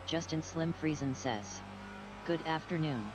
Justin Slim Friesen says, "Good afternoon."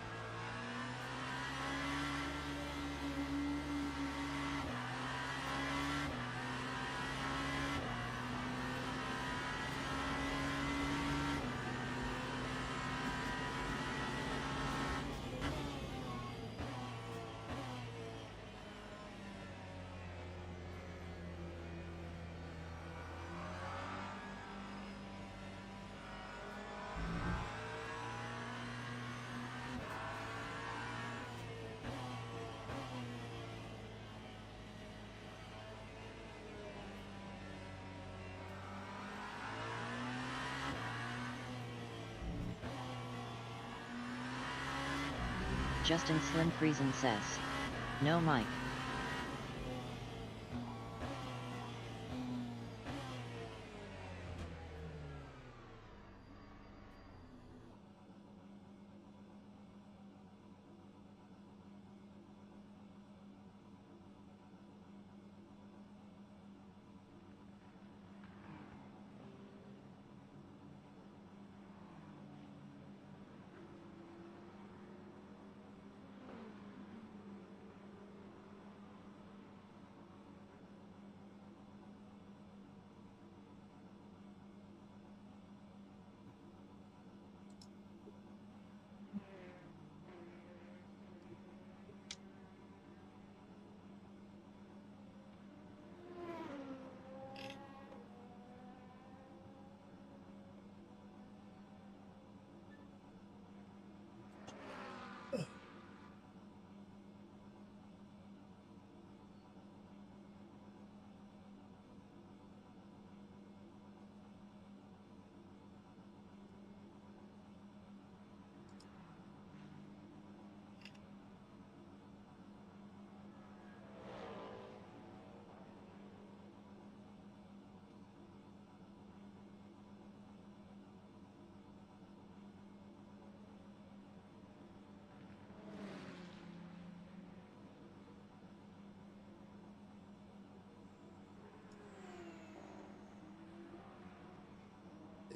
Justin Slim Friesen says, "No mic."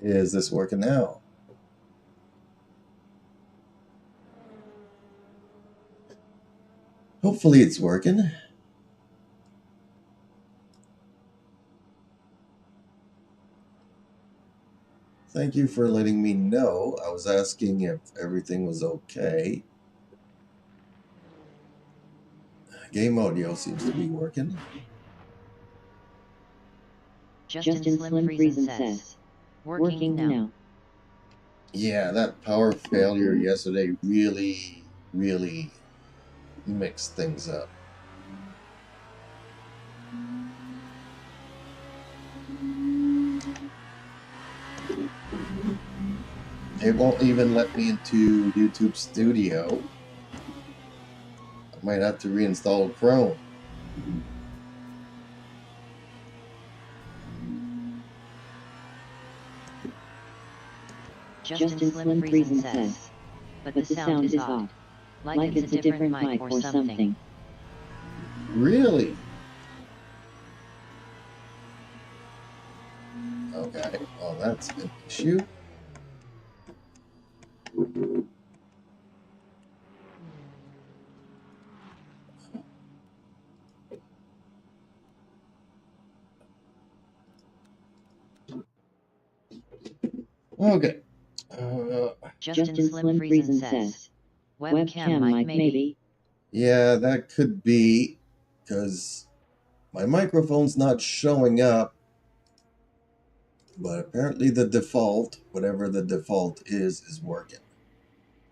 Is this working now? Hopefully it's working. Thank you for letting me know. I was asking if everything was okay. Game audio seems to be working. Justin Slim Friesen says, "Working now." Yeah, that power failure yesterday really mixed things up. It won't even let me into YouTube Studio. I might have to reinstall Chrome. Justin Slim Friesen says, "But the sound is odd. Like it's a different mic or something." Really? Okay, well that's an issue. Okay. Justin Slim Friesen says, "Webcam mic maybe." Yeah, that could be, because my microphone's not showing up, but apparently the default, whatever the default is working.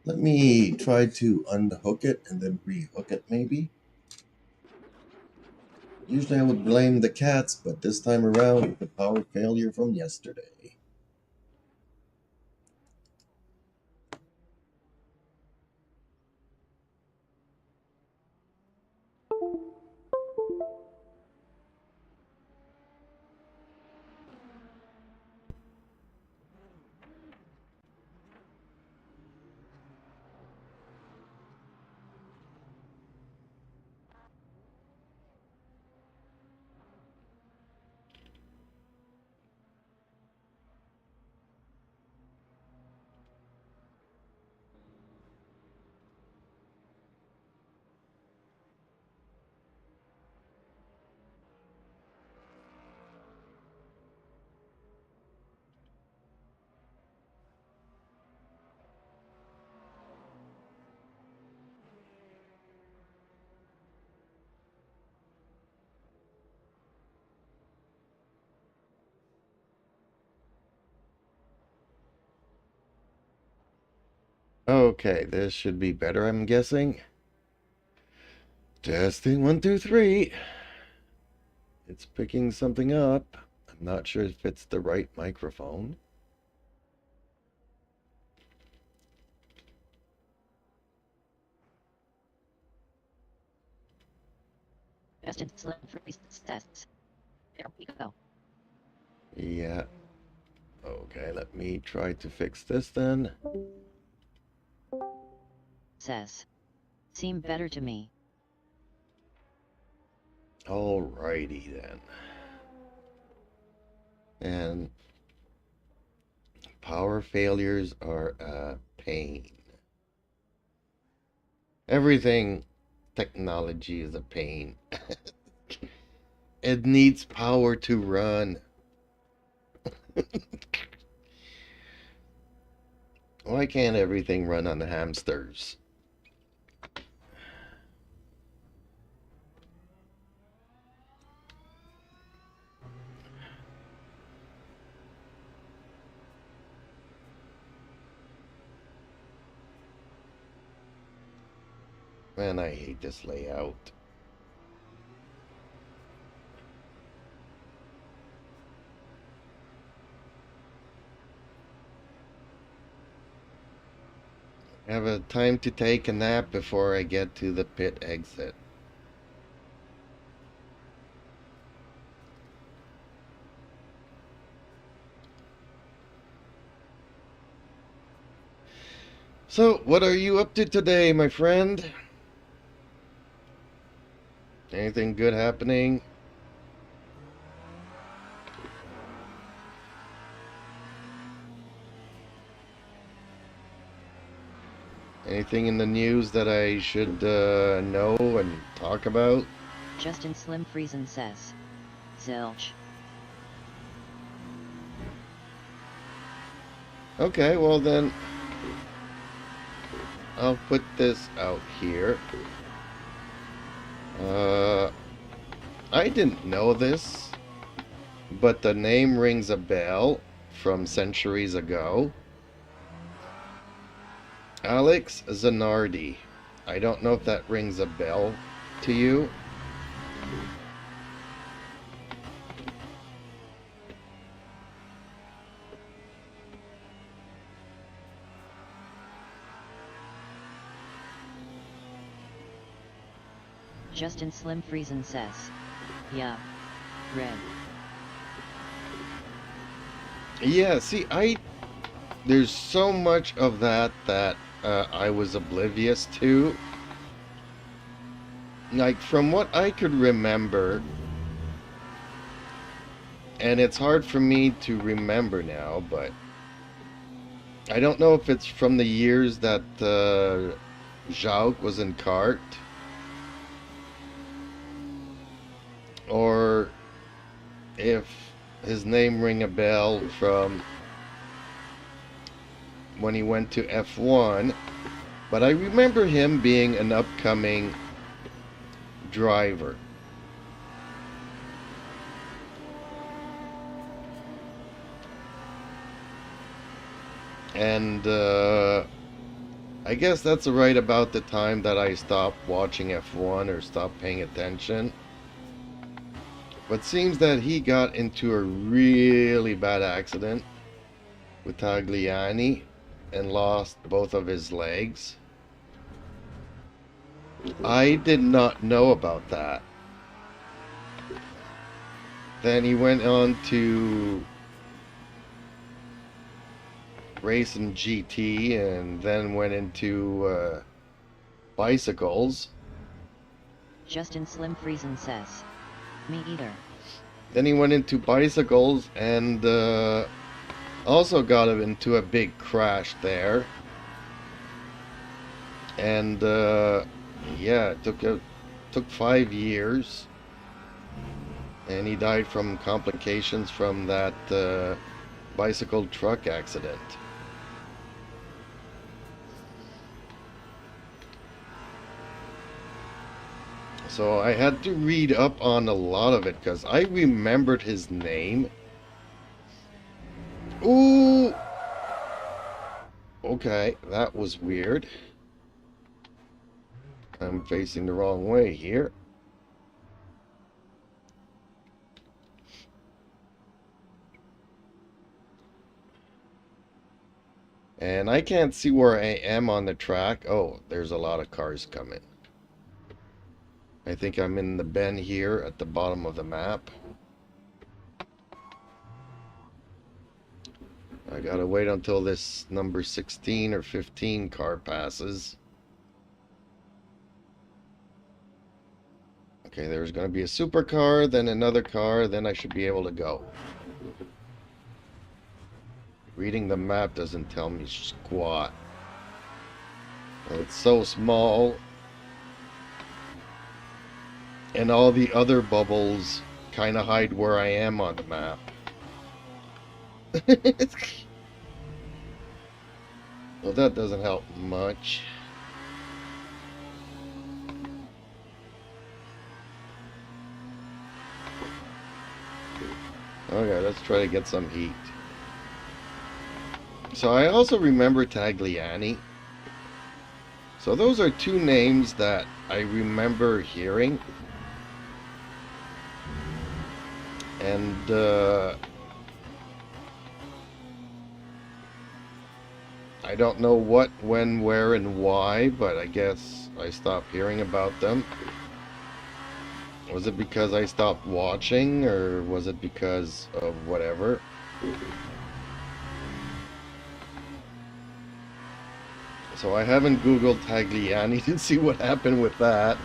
Let me try to unhook it and then rehook it maybe. Usually I would blame the cats, but this time around, the power failure from yesterday. Okay, this should be better, I'm guessing. Testing 1, 2, 3. It's picking something up. I'm not sure if it's the right microphone. Justin Slim freeze tests. There we go. Yeah. Okay, let me try to fix this then. Says. Seem better to me. Alrighty then. And power failures are a pain. Everything technology is a pain. It needs power to run. Why can't everything run on the hamsters? Man, I hate this layout. I have a time to take a nap before I get to the pit exit. So, what are you up to today, my friend? Anything good happening? Anything in the news that I should know and talk about? Justin Slim Friesen says. Zilch. Okay, well then, I'll put this out here. I didn't know this, but the name rings a bell from centuries ago. Alex Zanardi. I don't know if that rings a bell to you. Justin Slim Friesen says. Yeah. Red. Yeah, see, there's so much of that I was oblivious to. Like, from what I could remember, and it's hard for me to remember now, but I don't know if it's from the years that Jacques was in cart, or if his name ring a bell from when he went to F1, but I remember him being an upcoming driver. And I guess that's right about the time that I stopped watching F1 or stopped paying attention. But seems that he got into a really bad accident with Tagliani and lost both of his legs. I did not know about that. Then he went on to race in GT and then went into bicycles. Justin Slim Friesen says. Me either. Then he went into bicycles and also got into a big crash there. And yeah, it took 5 years. And he died from complications from that bicycle truck accident. So I had to read up on a lot of it because I remembered his name. Ooh! Okay, that was weird. I'm facing the wrong way here. And I can't see where I am on the track. Oh, there's a lot of cars coming. I think I'm in the bend here at the bottom of the map. I gotta wait until this number 16 or 15 car passes. Okay, there's gonna be a supercar, then another car, then I should be able to go. Reading the map doesn't tell me squat. It's so small. And all the other bubbles kind of hide where I am on the map. Well, that doesn't help much. Okay, let's try to get some heat. So I also remember Tagliani. So those are two names that I remember hearing. And I don't know what, when, where, and why, but I guess I stopped hearing about them. Was it because I stopped watching, or was it because of whatever? So I haven't Googled Tagliani to see what happened with that.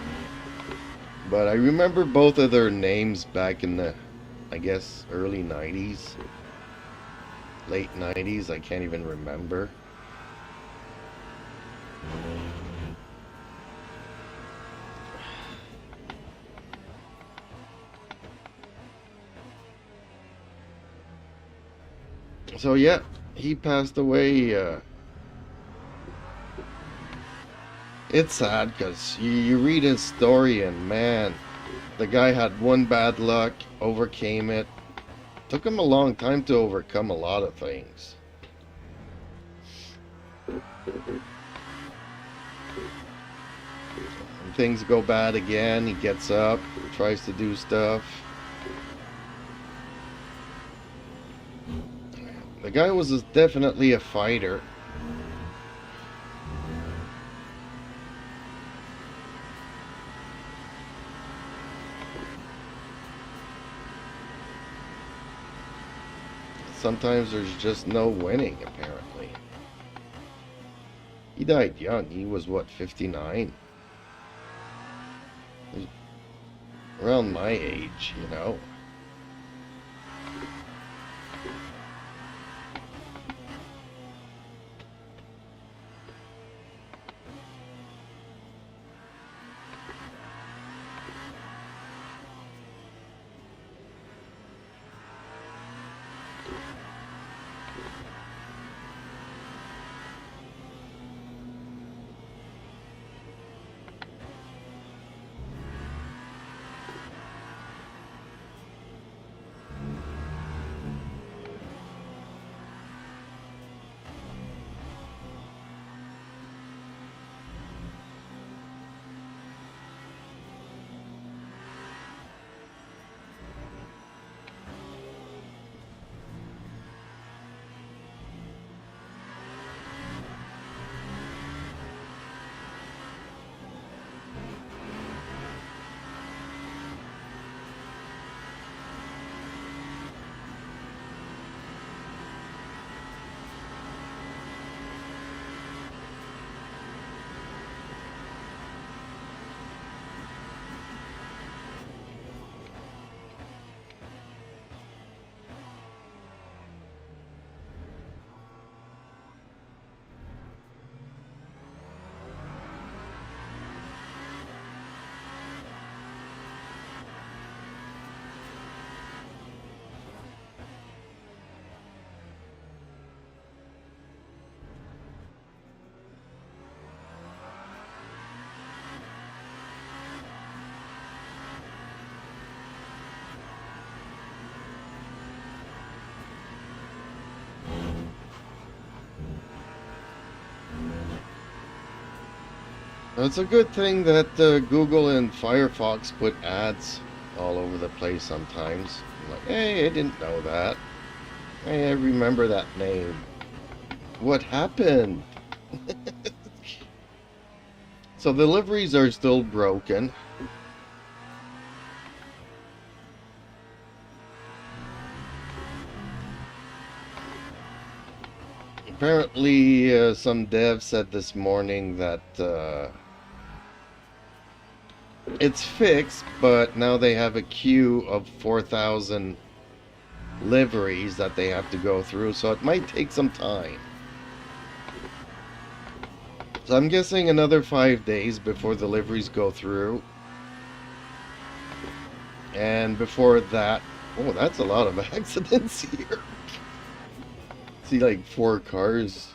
But I remember both of their names back in the, I guess, early 90s. Late 90s, I can't even remember. So yeah, he passed away. It's sad because you read his story and man, the guy had one bad luck, overcame it. Took him a long time to overcome a lot of things. When things go bad again, he gets up, tries to do stuff. The guy was definitely a fighter. Sometimes there's just no winning, apparently. He died young. He was, what, 59? Around my age, you know. It's a good thing that Google and Firefox put ads all over the place sometimes. I'm like, hey, I didn't know that. Hey, I remember that name. What happened? So the liveries are still broken. Apparently, some dev said this morning that it's fixed, but now they have a queue of 4,000 liveries that they have to go through, so it might take some time. So I'm guessing another 5 days before the liveries go through. And before that, oh, that's a lot of accidents here. See, like 4 cars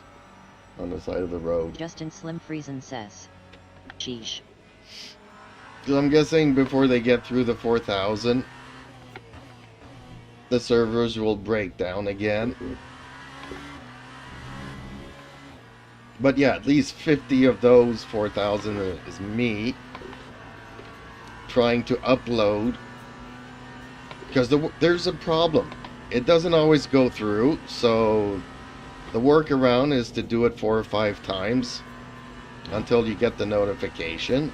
on the side of the road. Justin Slim Friesen says. Sheesh. So I'm guessing before they get through the 4,000, the servers will break down again. But yeah, at least 50 of those 4,000 is me trying to upload. Because there's a problem. It doesn't always go through, so the workaround is to do it 4 or 5 times until you get the notification.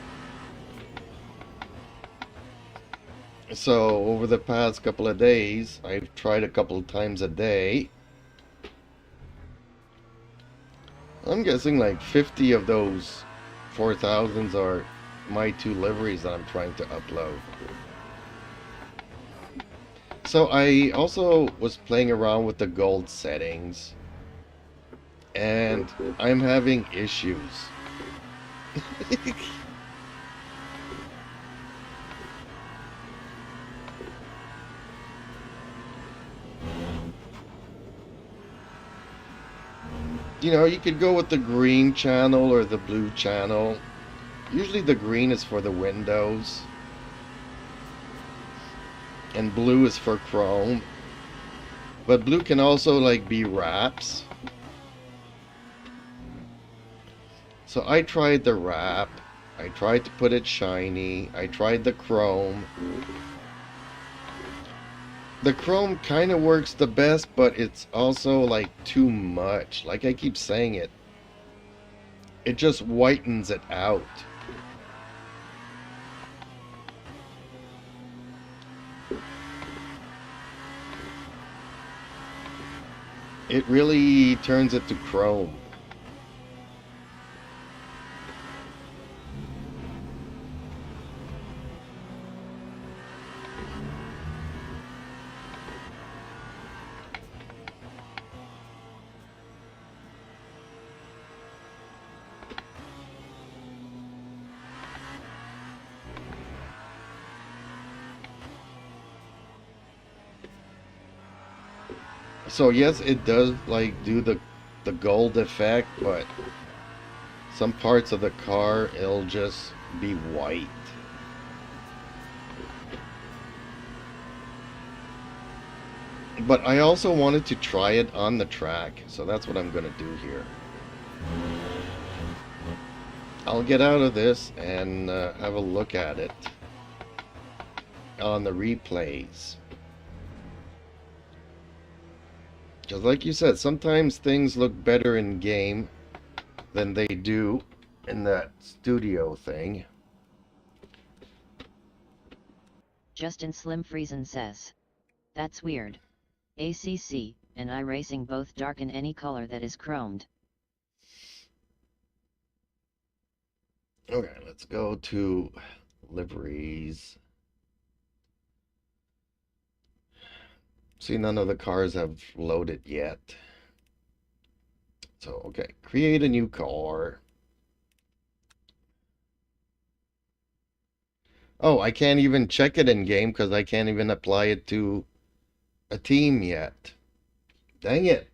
So over the past couple of days, I've tried a couple of times a day. I'm guessing like 50 of those 4,000s are my 2 liveries that I'm trying to upload. So I also was playing around with the gold settings, and I'm having issues. You know, you could go with the green channel or the blue channel. Usually the green is for the Windows, and blue is for Chrome. But blue can also like be wraps. So I tried the wrap. I tried to put it shiny. I tried the Chrome. The Chrome kind of works the best, but it's also like too much. Like I keep saying it. It just whitens it out. It really turns it to chrome. So yes, it does like do the gold effect, but some parts of the car it'll just be white. But I also wanted to try it on the track, so that's what I'm gonna do here. I'll get out of this and have a look at it on the replays. Just like you said, sometimes things look better in game than they do in that studio thing. Justin Slim Friesen says. That's weird. ACC and iRacing both darken any color that is chromed. Okay, let's go to liveries. See, none of the cars have loaded yet. So, okay, create a new car. Oh, I can't even check it in game because I can't even apply it to a team yet. Dang it.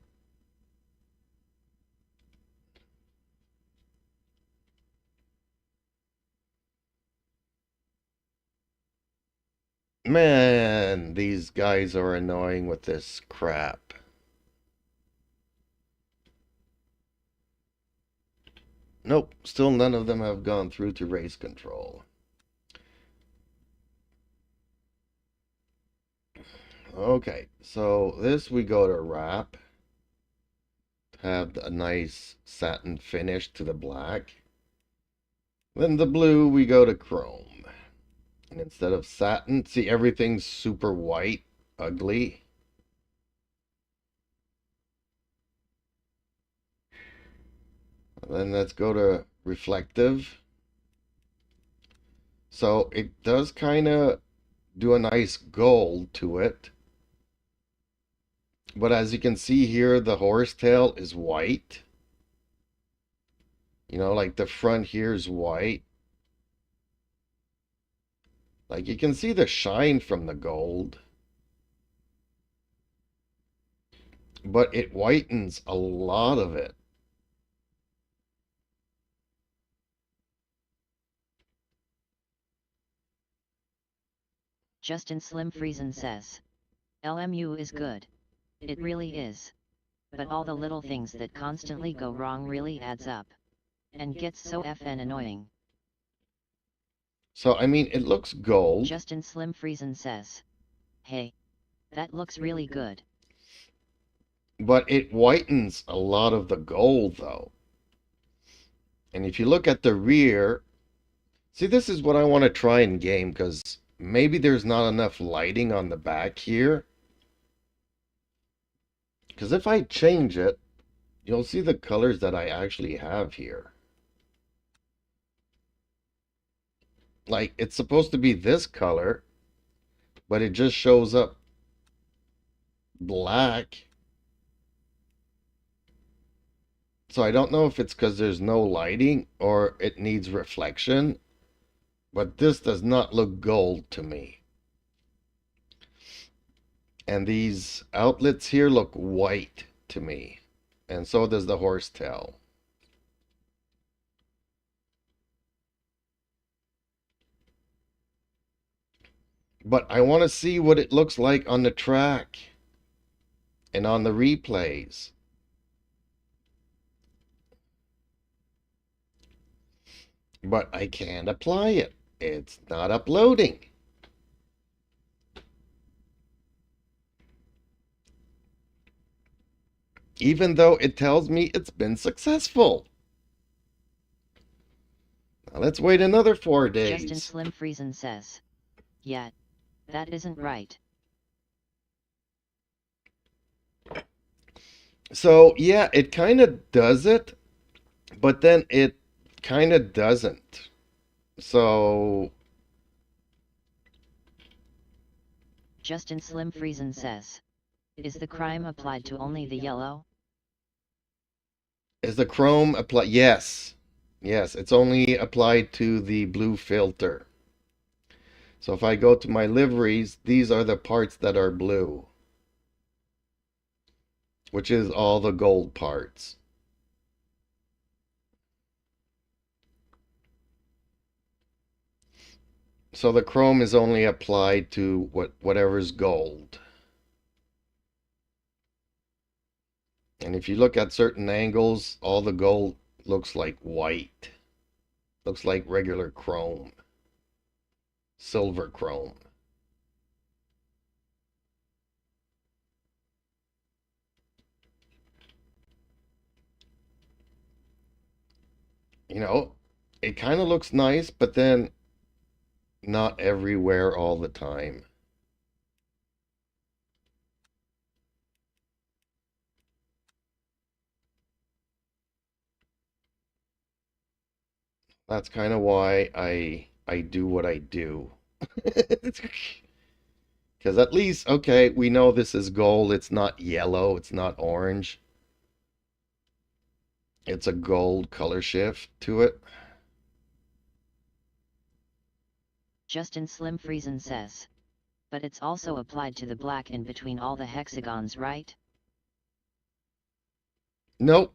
Man, these guys are annoying with this crap. Nope, still none of them have gone through to race control. Okay, so this we go to wrap. Have a nice satin finish to the black. Then the blue we go to chrome. And instead of satin, see everything's super white, ugly. Then let's go to reflective. So it does kind of do a nice gold to it. But as you can see here, the horsetail is white. You know, like the front here is white. Like you can see the shine from the gold. But it whitens a lot of it. Justin Slim Friesen says, LMU is good. It really is. But all the little things that constantly go wrong really adds up. And gets so effing annoying. So, I mean, it looks gold. Justin Slim Friesen says, hey, that looks really good. But it whitens a lot of the gold, though. And if you look at the rear, see, this is what I want to try in game, because maybe there's not enough lighting on the back here. Because if I change it, you'll see the colors that I actually have here. Like, it's supposed to be this color, but it just shows up black. So I don't know if it's because there's no lighting or it needs reflection, but this does not look gold to me. And these outlets here look white to me, and so does the horsetail. But I want to see what it looks like on the track and on the replays. But I can't apply it. It's not uploading. Even though it tells me it's been successful. Now let's wait another 4 days. Justin Slim Friesen says, yeah, that isn't right. So, yeah, it kind of does it, but then it kind of doesn't. So, Justin Slim Friesen says, is the crime applied to only the yellow? is the chrome applied? Yes. Yes, it's only applied to the blue filter. So if I go to my liveries, these are the parts that are blue, which is all the gold parts. So the chrome is only applied to whatever's gold. And if you look at certain angles, all the gold looks like white. Looks like regular chrome. Silver chrome. You know, it kind of looks nice, but then not everywhere all the time. That's kind of why I do what I do. Because at least, okay, we know this is gold. It's not yellow. It's not orange. It's a gold color shift to it. Justin Slim Friesen says, but it's also applied to the black in between all the hexagons, right? Nope.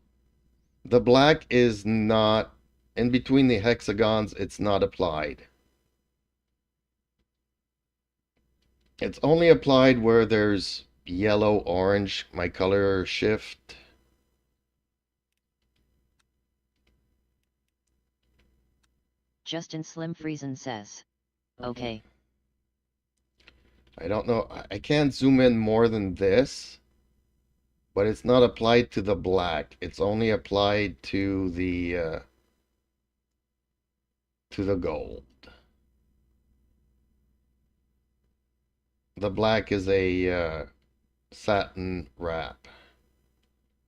The black is not, in between the hexagons, it's not applied. It's only applied where there's yellow, orange, my color shift. Justin Slim Friesen says. Okay. I don't know. I can't zoom in more than this, but it's not applied to the black. It's only applied to the gold. The black is a satin wrap,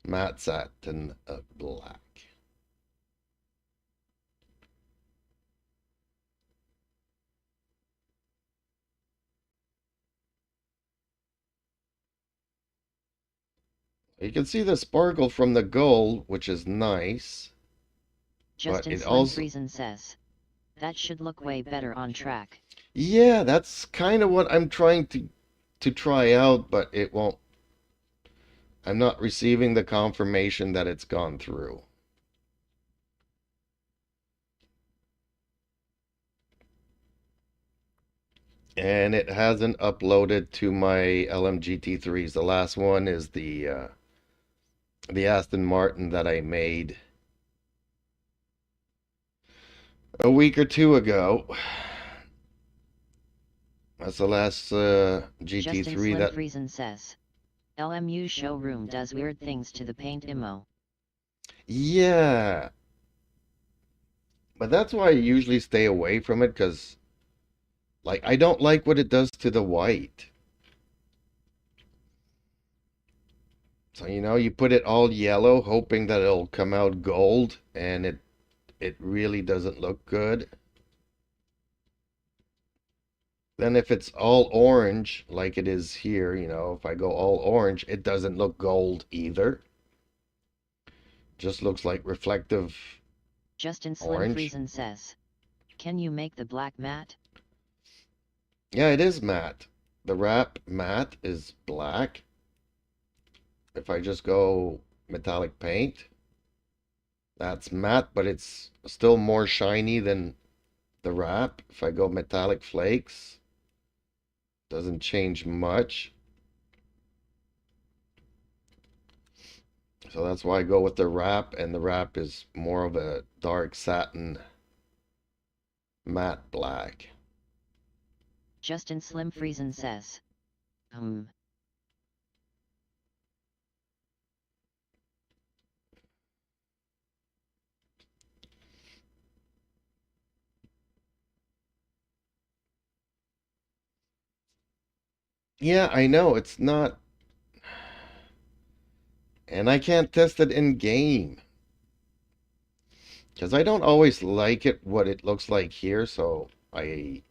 matte satin black. You can see the sparkle from the gold, which is nice. Justin Slim Friesen says. That should look way better on track. Yeah, that's kind of what I'm trying to try out, but it won't. I'm not receiving the confirmation that it's gone through. And it hasn't uploaded to my LMGT3s. The last one is the Aston Martin that I made a week or two ago. That's the last GT3 Justin Slim Friesen says. LMU showroom does weird things to the paint immo. Yeah. But that's why I usually stay away from it, because like I don't like what it does to the white. So you put it all yellow hoping that it'll come out gold, and it really doesn't look good. Then if it's all orange like it is here, if I go all orange, it doesn't look gold either. Just looks like reflective Justin Slim orange. Friesen says. Can you make the black matte? Yeah, it is matte. The wrap matte is black. If I just go metallic paint, that's matte, but it's still more shiny than the wrap. If I go metallic flakes, doesn't change much. So that's why I go with the wrap, and the wrap is more of a dark satin matte black. Justin Slim Friesen says. Yeah, I know, it's not. And I can't test it in game, because I don't always like it what it looks like here, so I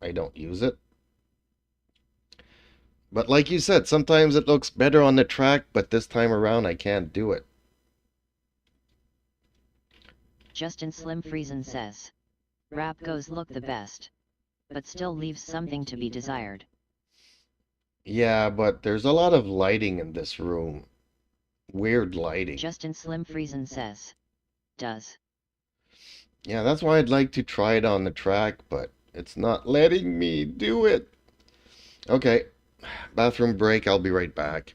don't use it. But like you said, sometimes it looks better on the track, but this time around I can't do it. Justin Slim Friesen says. Wrap goes look the best, but still leaves something to be desired. Yeah, but there's a lot of lighting in this room. Weird lighting. Justin Slim Friesen says. Does. Yeah, that's why I'd like to try it on the track, but it's not letting me do it. Okay, bathroom break. I'll be right back.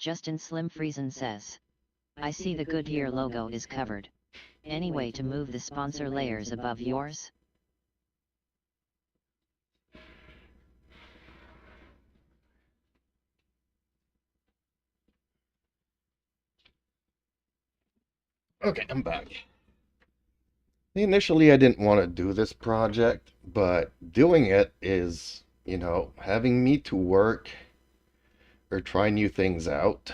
Justin Slim Friesen says. I see the Goodyear logo is covered. Any way to move the sponsor layers above yours? Okay, I'm back. Initially, I didn't want to do this project, but doing it is, having me to work or try new things out.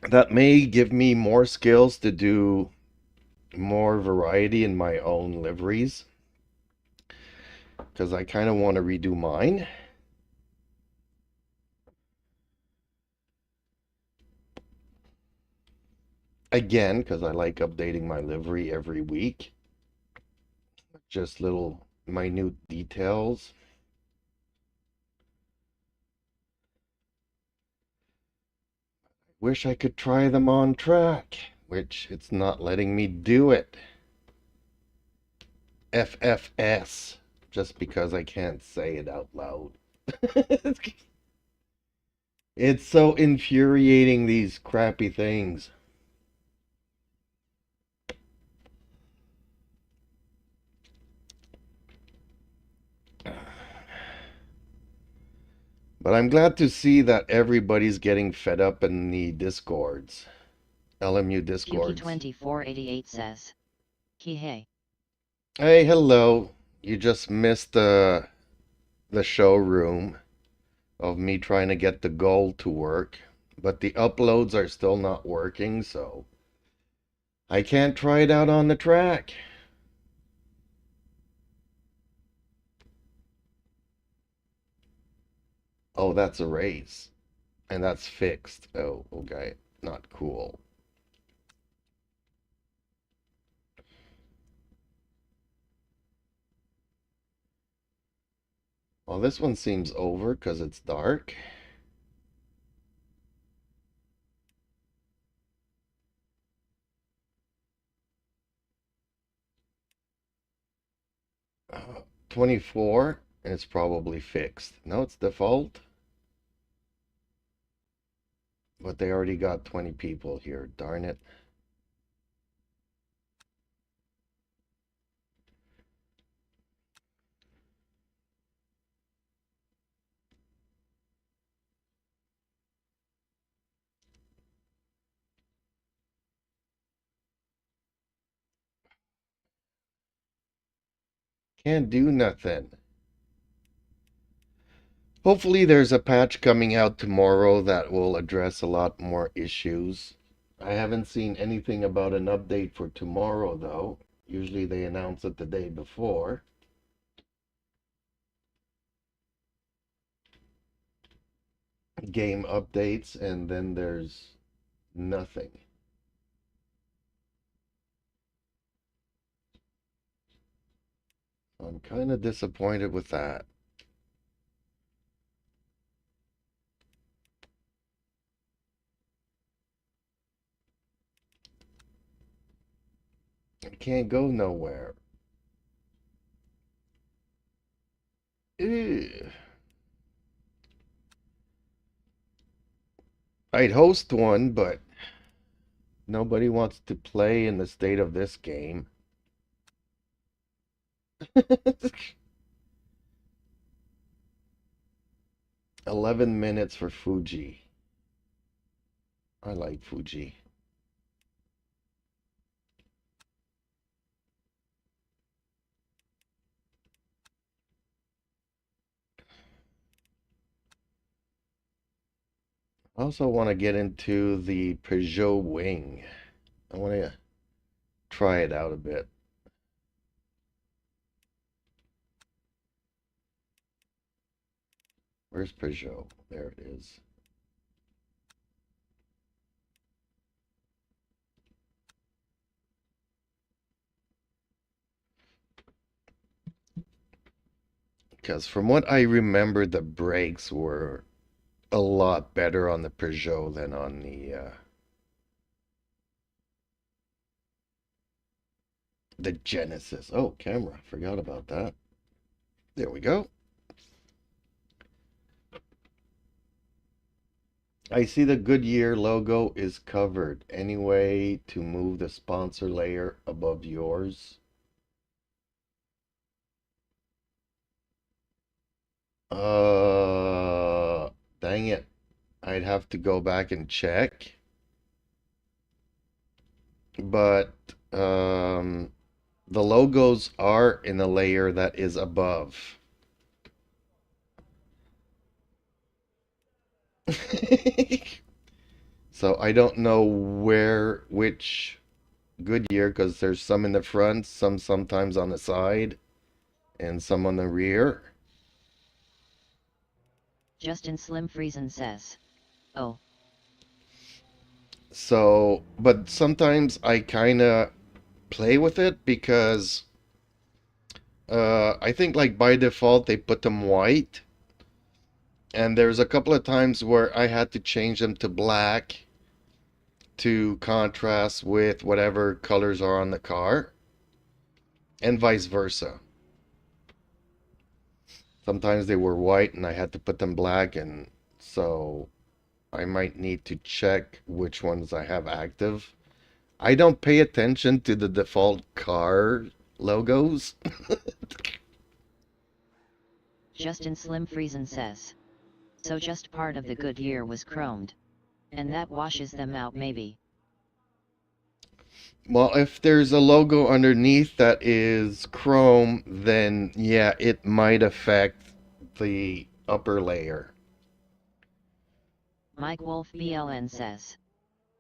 That may give me more skills to do more variety in my own liveries, because I kind of want to redo mine. Again, because I like updating my livery every week. Just little minute details. Wish I could try them on track, which it's not letting me do it. FFS, just because I can't say it out loud. It's so infuriating, these crappy things. But I'm glad to see that everybody's getting fed up in the discords. LMU discords. Puki2488 says. Hey. Hey, hello. You just missed the showroom of me trying to get the goal to work. But the uploads are still not working, so I can't try it out on the track. Oh, that's a race. And that's fixed. Oh, okay. Not cool. Well, this one seems over because it's dark. Uh, 24, and it's probably fixed. No, it's default. But they already got 20 people here. Darn it. Can't do nothing. Hopefully there's a patch coming out tomorrow that will address a lot more issues. I haven't seen anything about an update for tomorrow, though. Usually they announce it the day before. Game updates, and then there's nothing. I'm kind of disappointed with that. I can't go nowhere. Ew. I'd host one, but nobody wants to play in the state of this game. 11 minutes for Fuji. I like Fuji. I also want to get into the Peugeot wing. I want to try it out a bit. Where's Peugeot? There it is. Because from what I remember, the brakes were a lot better on the Peugeot than on the Genesis. Oh, camera. Forgot about that. There we go. I see the Goodyear logo is covered. Any way to move the sponsor layer above yours? Uh, Dang it. I'd have to go back and check. But the logos are in a layer that is above. So I don't know which Goodyear, because there's some in the front, some sometimes on the side, and some on the rear. Justin Slim Friesen says, oh. So, but sometimes I kind of play with it because I think like by default they put them white. And there's a couple of times where I had to change them to black to contrast with whatever colors are on the car, and vice versa. Sometimes they were white and I had to put them black, and so I might need to check which ones I have active. I don't pay attention to the default car logos. Justin Slim Friesen says, so just part of the Goodyear was chromed. And that washes them out maybe. Well, if there's a logo underneath that is chrome, then yeah, it might affect the upper layer. Mike Wolf BLN says,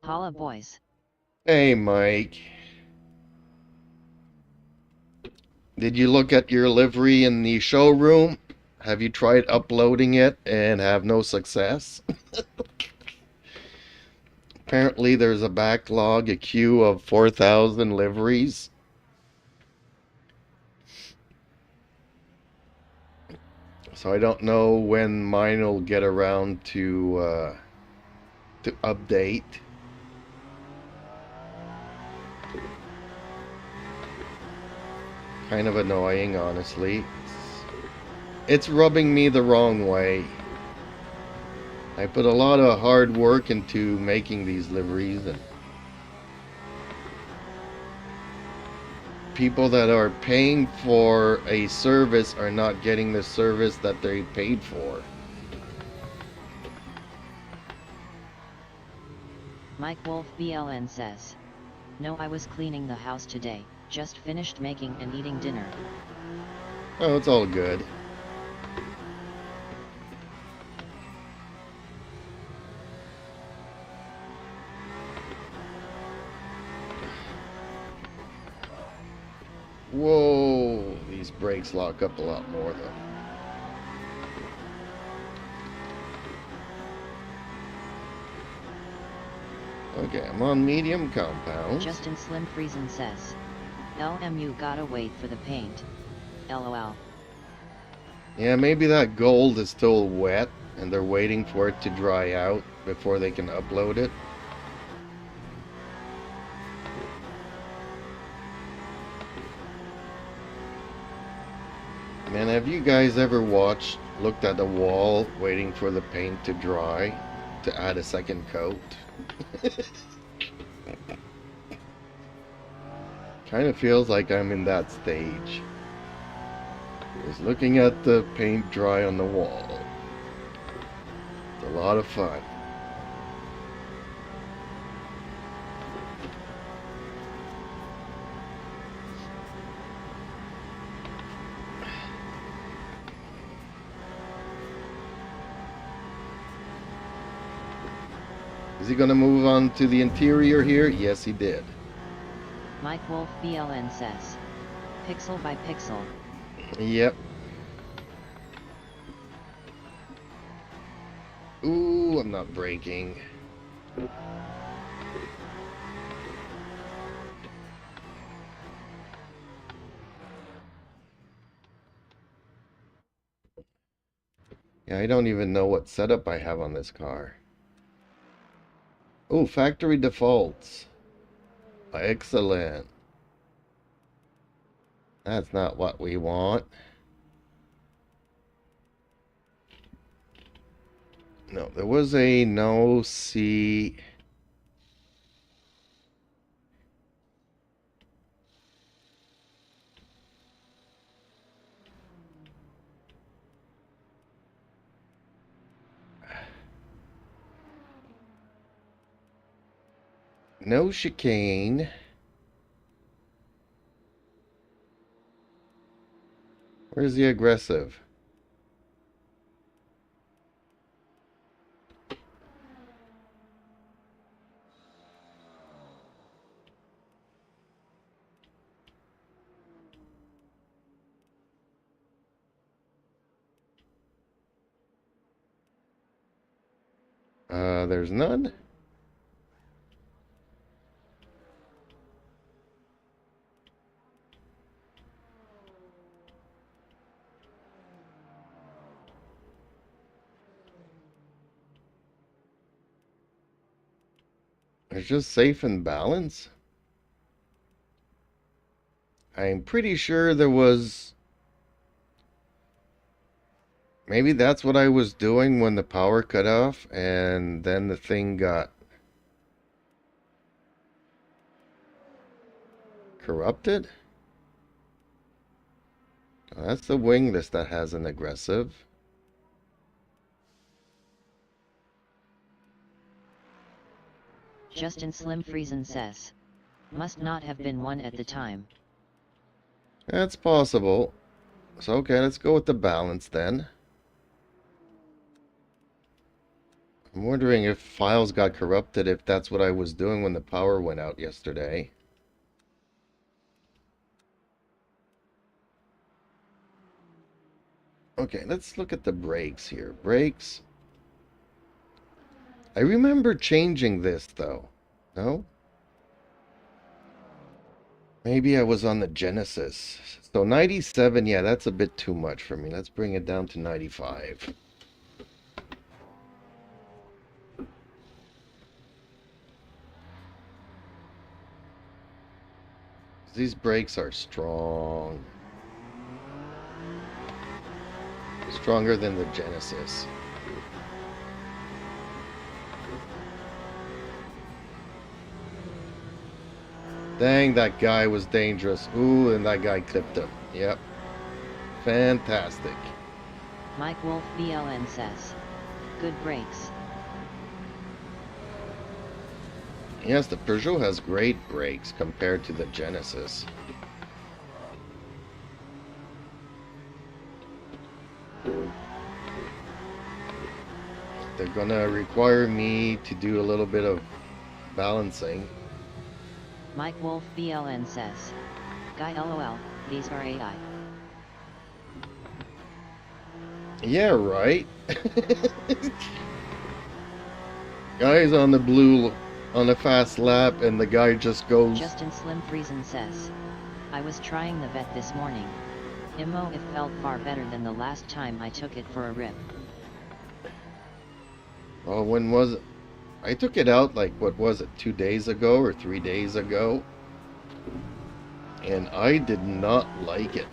holla boys. Hey, Mike. Did you look at your livery in the showroom? Have you tried uploading it and have no success? Apparently there's a backlog, a queue of 4,000 liveries. So I don't know when mine will get around to update. Kind of annoying, honestly. It's rubbing me the wrong way. I put a lot of hard work into making these liveries, and people that are paying for a service are not getting the service that they paid for. Mike Wolf BLN says, no, I was cleaning the house today, just finished making and eating dinner. Oh, it's all good. Whoa, these brakes lock up a lot more though. Okay, I'm on medium compound. Justin Slim Friesen says, LMU gotta wait for the paint. LOL. Yeah, maybe that gold is still wet and they're waiting for it to dry out before they can upload it. Man, have you guys ever looked at the wall waiting for the paint to dry to add a second coat? Kind of feels like I'm in that stage. Just looking at the paint dry on the wall. It's a lot of fun. Is he going to move on to the interior here? Yes, he did. Mike Wolf BLN says, pixel by pixel. Yep. Ooh, I'm not braking. Yeah, I don't even know what setup I have on this car. Oh, factory defaults. Excellent. That's not what we want. No, there was a no C. No chicane. Where's the aggressive? There's none. It's just safe and balance. I'm pretty sure there was... Maybe that's what I was doing when the power cut off, and then the thing got corrupted. Oh, that's the wingless that has an aggressive. Justin Slim Friesen says. Must not have been one at the time. That's possible. So okay, let's go with the balance then. I'm wondering if files got corrupted, if that's what I was doing when the power went out yesterday. Okay, let's look at the brakes here. Brakes. I remember changing this though. No? Maybe I was on the Genesis. So 97, yeah, that's a bit too much for me. Let's bring it down to 95. These brakes are strong. Stronger than the Genesis. Dang, that guy was dangerous. Ooh, and that guy clipped him. Yep. Fantastic. Mike Wolf BLN says. Good brakes. Yes, the Peugeot has great brakes compared to the Genesis. They're gonna require me to do a little bit of balancing. Mike Wolf BLN says. Guy LOL, these are AI. Yeah, right. Guy's on the blue on a fast lap and the guy just goes. Justin Slim Friesen says. I was trying the vet this morning. Immo, it felt far better than the last time I took it for a rip. Oh, when was it? I took it out like, what was it, 2 days ago or 3 days ago? And I did not like it.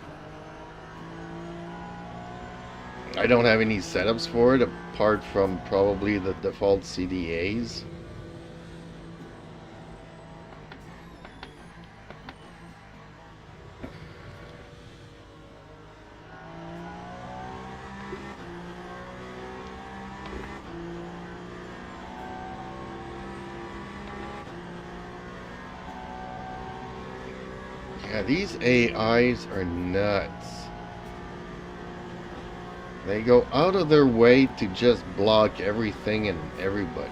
I don't have any setups for it apart from probably the default CDAs. Yeah, these AIs are nuts. They go out of their way to just block everything and everybody.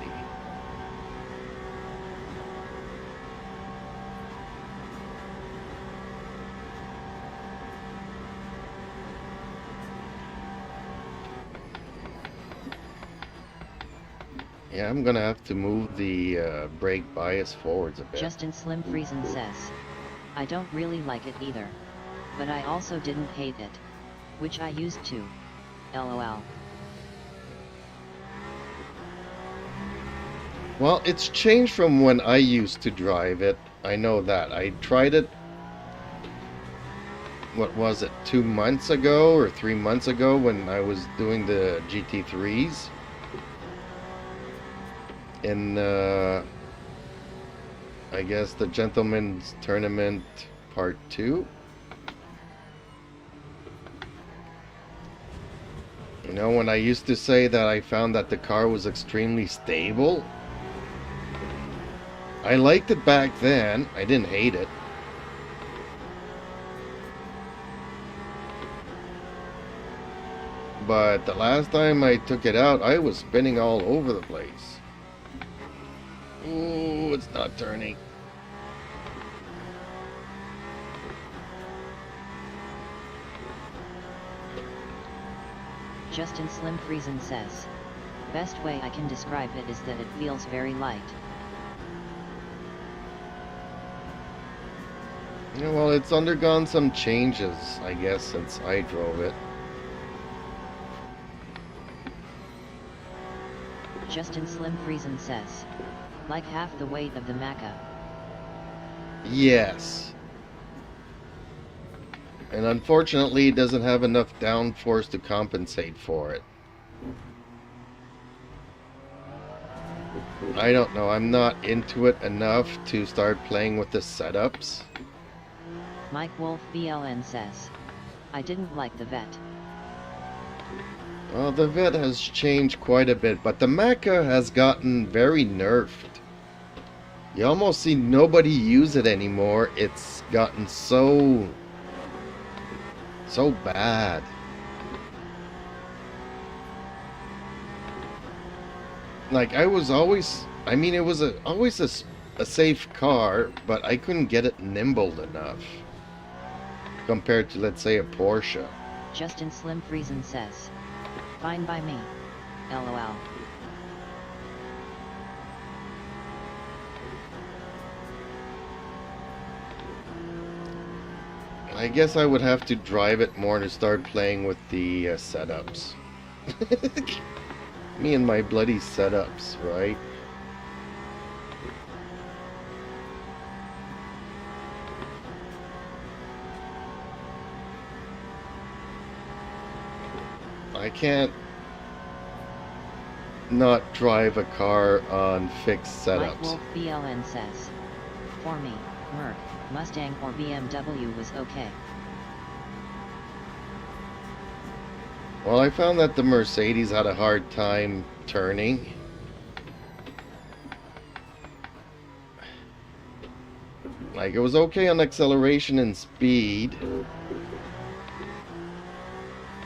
Yeah, I'm gonna have to move the brake bias forwards a bit. Justin Slim Friesen says. I don't really like it either. But I also didn't hate it. Which I used to. LOL. Well, it's changed from when I used to drive it. I know that. I tried it, what was it, 2 months ago or 3 months ago when I was doing the GT3s. in I guess the Gentleman's Tournament Part 2. You know, when I used to say that I found that the car was extremely stable, I liked it back then. I didn't hate it. But the last time I took it out, I was spinning all over the place. Ooh, it's not turning. Justin Slim Friesen says, best way I can describe it is that it feels very light. Yeah, well, it's undergone some changes, I guess, since I drove it. Justin Slim Friesen says, like half the weight of the Maca. Yes. And unfortunately, it doesn't have enough downforce to compensate for it. I don't know, I'm not into it enough to start playing with the setups. Mike Wolf BLN says, I didn't like the vet. Well, the vet has changed quite a bit, but the Maca has gotten very nerfed. You almost see nobody use it anymore. It's gotten so bad. Like, I was always, I mean, it was always a safe car, but I couldn't get it nimble enough compared to, let's say, a Porsche. Justin Slim Friesen says, fine by me. LOL. I guess I would have to drive it more to start playing with the setups. Me and my bloody setups, right? I can't not drive a car on fixed setups. Mike Wolf BLN says, for me, Merc, Mustang or BMW was okay. Well, I found that the Mercedes had a hard time turning. Like, it was okay on acceleration and speed,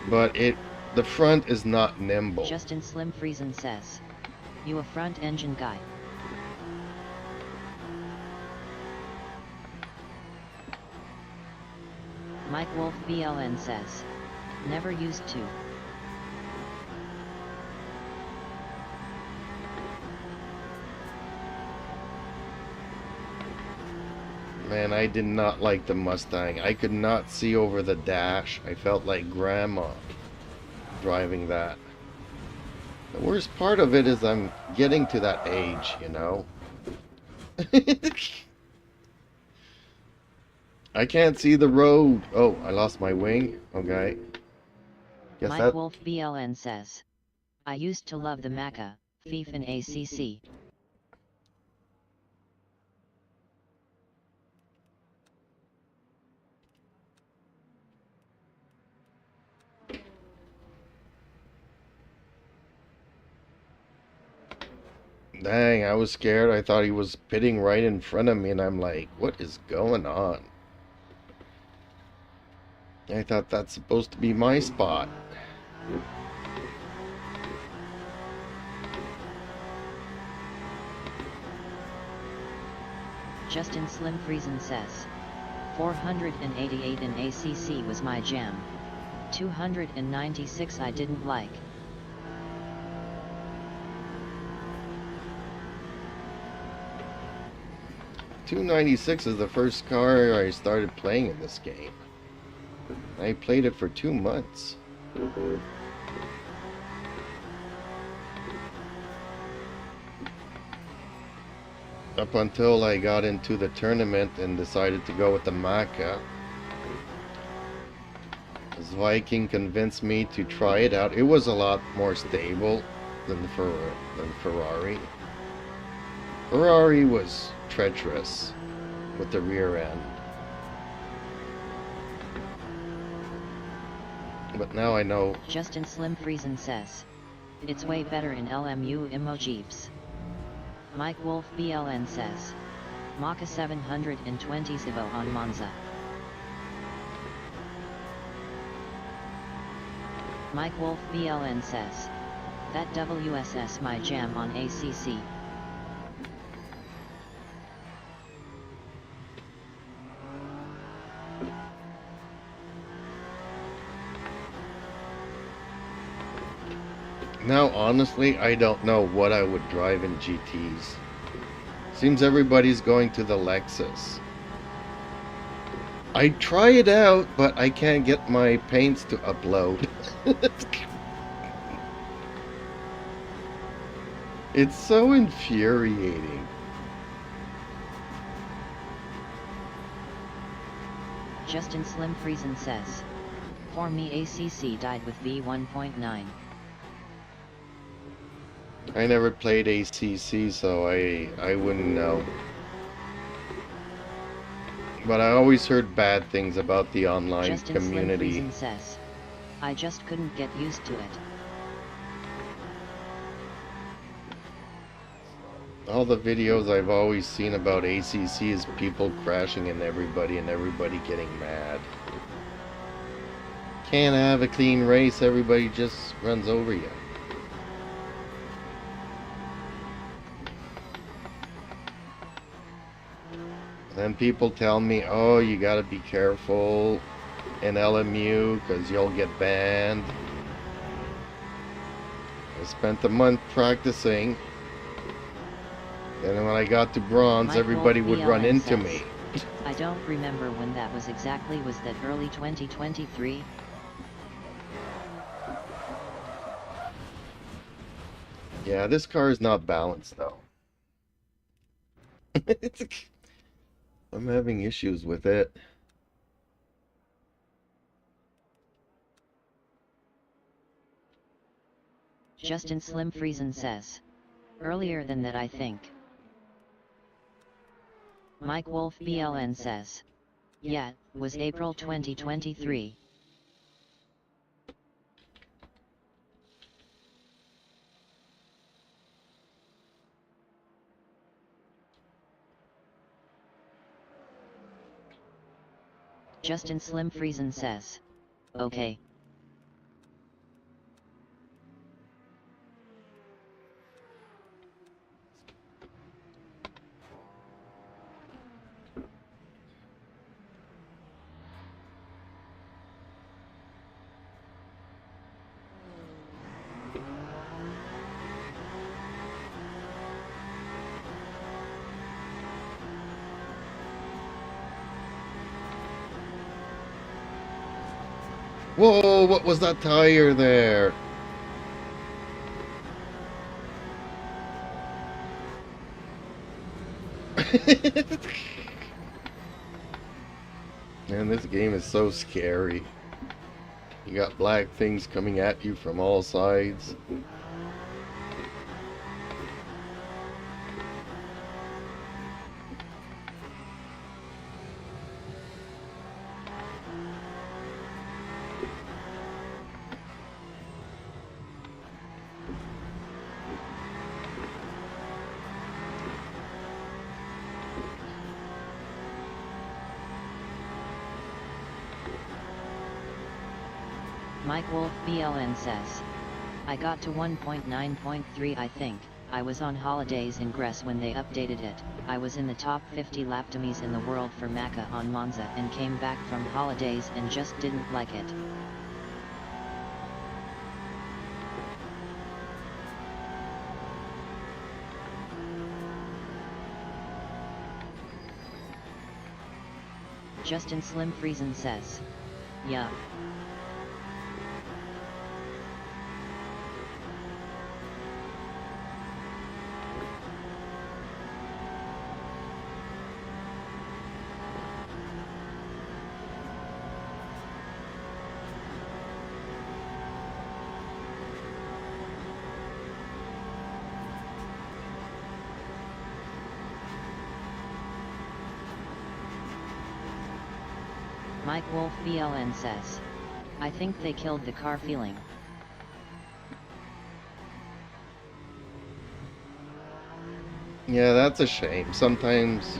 but the front is not nimble. Justin Slim Friesen says, you a front engine guy. Mike Wolf BLN says, never used to. Man, I did not like the Mustang. I could not see over the dash. I felt like grandma driving that. The worst part of it is I'm getting to that age, you know? I can't see the road. Oh, I lost my wing. Okay. Guess Mike Wolf BLN says, I used to love the Maca, Thief and ACC. Dang, I was scared. I thought he was pitting right in front of me, and I'm like, what is going on? I thought that's supposed to be my spot. Justin Slim Friesen says, 488 in ACC was my jam. 296 I didn't like. .296 is the first car I started playing in this game. I played it for 2 months. Up until I got into the tournament and decided to go with the Maca. This Viking convinced me to try it out. It was a lot more stable than the Ferrari. Ferrari was treacherous with the rear end. But now I know. Justin Slim Friesen says, it's way better in LMU emojis. Mike Wolf BLN says, Maka 720 Zivo on Monza. Mike Wolf BLN says, that WSS my jam on ACC. Now, honestly, I don't know what I would drive in GTs. Seems everybody's going to the Lexus. I try it out, but I can't get my paints to upload. It's so infuriating. Justin Slim Friesen says, for me ACC died with V1.9. I never played ACC, so I wouldn't know. But I always heard bad things about the online Justin community. Slim Friesen says, I just couldn't get used to it. All the videos I've always seen about ACC is people crashing into everybody and everybody getting mad. Can't have a clean race, everybody just runs over you. Then people tell me, oh, you gotta be careful in LMU because you'll get banned. I spent a month practicing, and when I got to bronze, everybody would run into me. I don't remember when that was exactly. Was that early 2023? Yeah, this car is not balanced though. I'm having issues with it. Justin Slim Friesen says, earlier than that I think. Mike Wolf BLN says, yeah, was April 2023. Justin Slim Friesen says, okay. Whoa, what was that tire there? Man, this game is so scary. You got black things coming at you from all sides. Mike Wolf BLN says, I got to 1.9.3 I think. I was on holidays in Greece when they updated it. I was in the top 50 laptomies in the world for Maka on Monza and came back from holidays and just didn't like it. Justin Slim Friesen says, yeah. Mike Wolf BLN says, I think they killed the car feeling. Yeah, that's a shame. Sometimes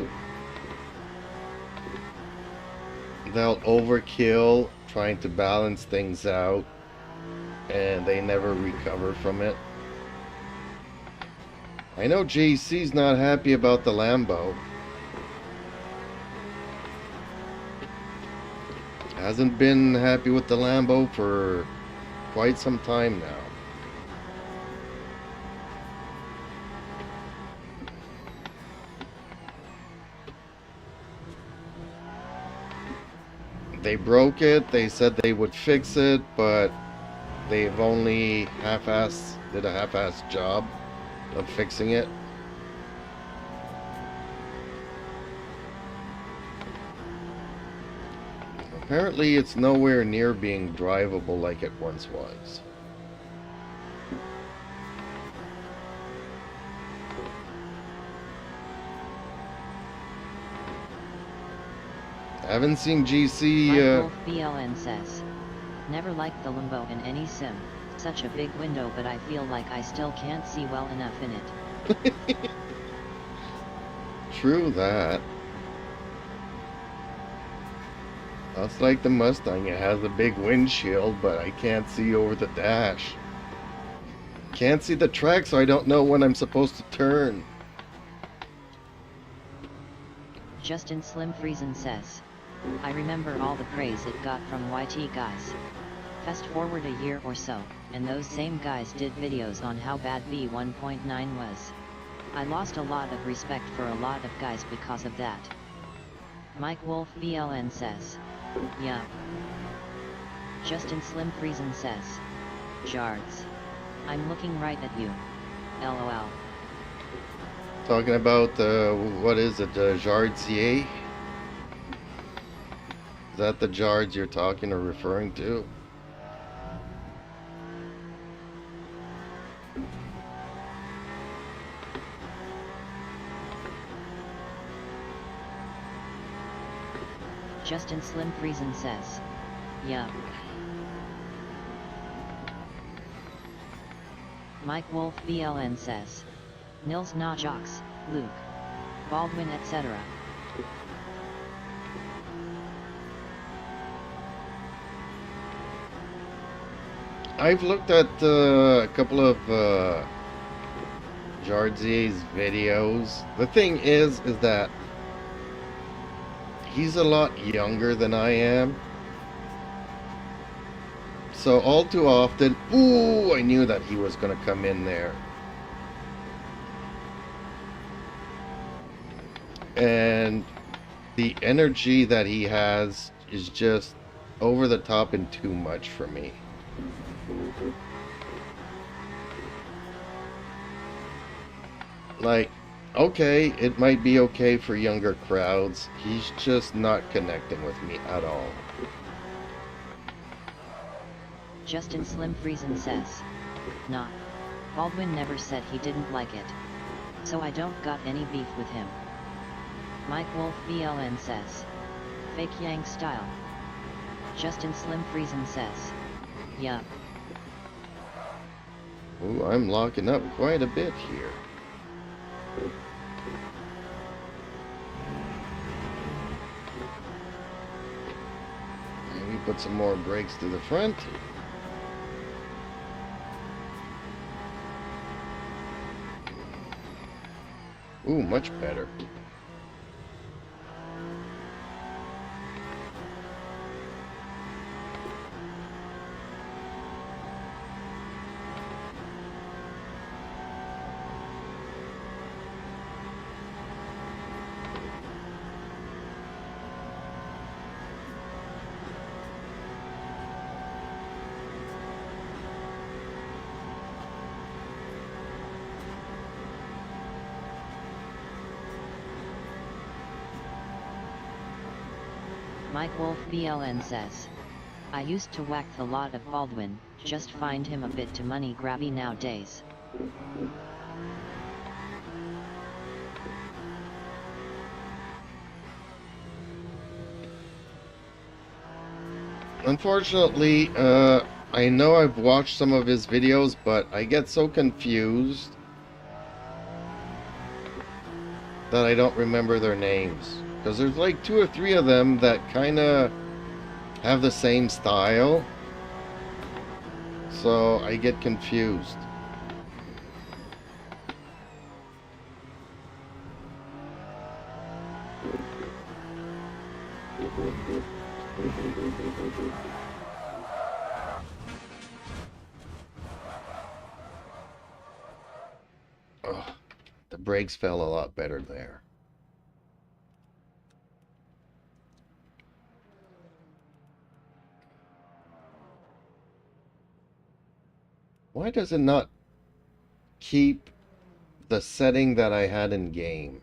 they'll overkill trying to balance things out and they never recover from it. I know JC's not happy about the Lambo. Hasn't been happy with the Lambo for quite some time now. They broke it, they said they would fix it, but they've only did a half-ass job of fixing it. Apparently it's nowhere near being drivable like it once was. I haven't seen GC. Wolf BLN says, never liked the Lambo in any sim. Such a big window, but I feel like I still can't see well enough in it. True that. That's like the Mustang. It has a big windshield, but I can't see over the dash. Can't see the track, so I don't know when I'm supposed to turn. Justin Slim Friesen says, I remember all the praise it got from YT guys. Fast forward a year or so, and those same guys did videos on how bad V1.9 was. I lost a lot of respect for a lot of guys because of that. Mike Wolf BLN says, yeah. Justin Slim Friesen says, Jards. I'm looking right at you. LOL. Talking about, what is it, Jardier? Is that the Jards you're talking or referring to? Justin Slim Friesen says, yeah. Mike Wolf BLN says, Nils Najox, Luke, Baldwin etc. I've looked at a couple of Jardier's videos. The thing is that he's a lot younger than I am. So all too often, ooh, I knew that he was going to come in there. And the energy that he has is just over the top and too much for me. Like, okay, it might be okay for younger crowds. He's just not connecting with me at all. Justin Slim Friesen says, nah. Baldwin never said he didn't like it. So I don't got any beef with him. Mike Wolf BLN says, fake Yang style. Justin Slim Friesen says, yup. Ooh, I'm locking up quite a bit here. Maybe put some more brakes to the front. Ooh, much better. Mike Wolf BLN says, I used to whack the lot of Baldwin, just find him a bit too money grabby nowadays. Unfortunately, I know I've watched some of his videos, but I get so confused that I don't remember their names. Because there's like 2 or 3 of them that kind of have the same style. So I get confused. Ugh, the brakes fell a lot better there. Why does it not keep the setting that I had in game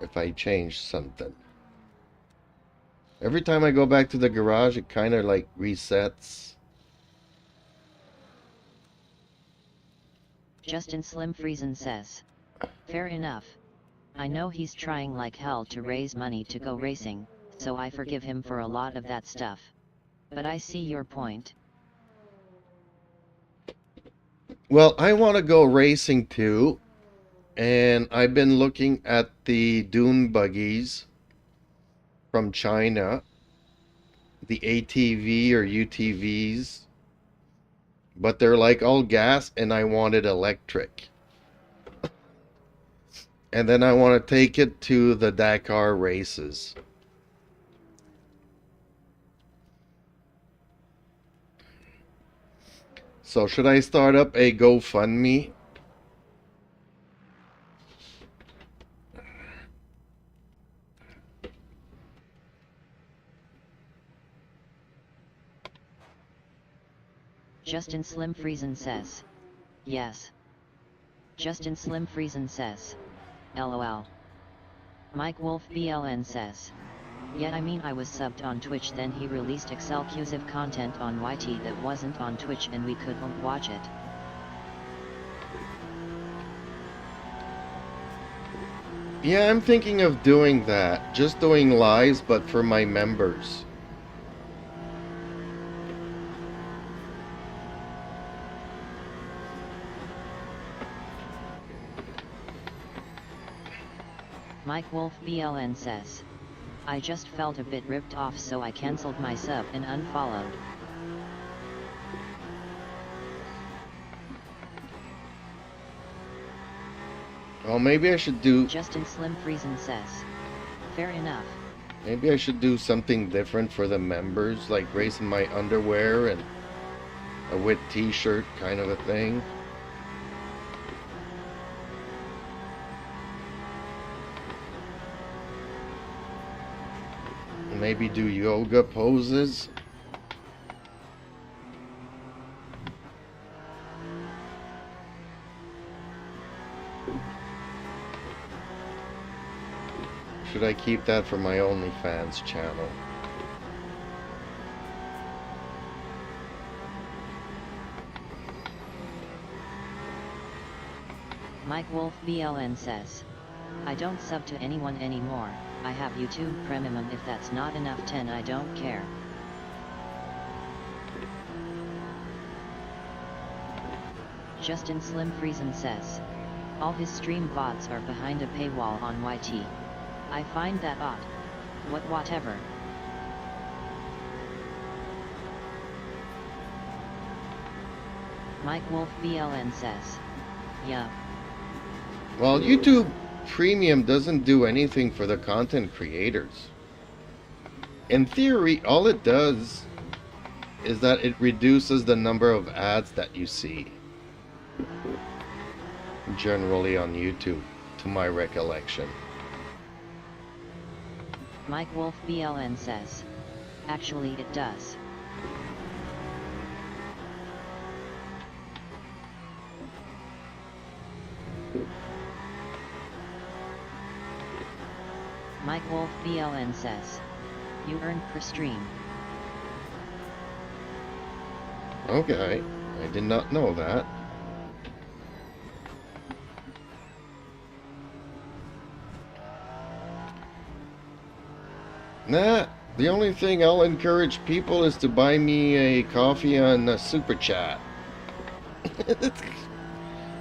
if I change something? Every time I go back to the garage, it kind of like resets. Justin Slim Friesen says, fair enough. I know he's trying like hell to raise money to go racing, so I forgive him for a lot of that stuff. But I see your point. Well, I want to go racing too, and I've been looking at the dune buggies from China, the ATV or UTVs, but they're like all gas and I wanted electric. And then I want to take it to the Dakar races. So should I start up a GoFundMe? Justin Slim Friesen says, yes. Justin Slim Friesen says, LOL. Mike Wolf BLN says, yeah, I mean I was subbed on Twitch, then he released exclusive content on YT that wasn't on Twitch and we couldn't watch it. Yeah, I'm thinking of doing that. Just doing lives, but for my members. Mike Wolf BLN says, I just felt a bit ripped off, so I cancelled my sub and unfollowed. Well, maybe I should do... Justin Slim Friesen says, fair enough. Maybe I should do something different for the members, like race in my underwear and a wet t-shirt kind of a thing. Maybe do yoga poses. Should I keep that for my OnlyFans channel? Mike Wolf BLN says, I don't sub to anyone anymore. I have YouTube Premium. If that's not enough 10, I don't care. Justin Slim Friesen says, all his stream VODs are behind a paywall on YT. I find that odd. Whatever. Mike Wolf BLN says, yeah. Well, YouTube Premium doesn't do anything for the content creators. In theory, all it does is that it reduces the number of ads that you see. Generally on YouTube, to my recollection. Mike Wolf BLN says, actually it does. Mike Wolf BLN says, you earn per stream. Okay, I did not know that. Nah, The only thing I'll encourage people is to buy me a coffee on Super Chat.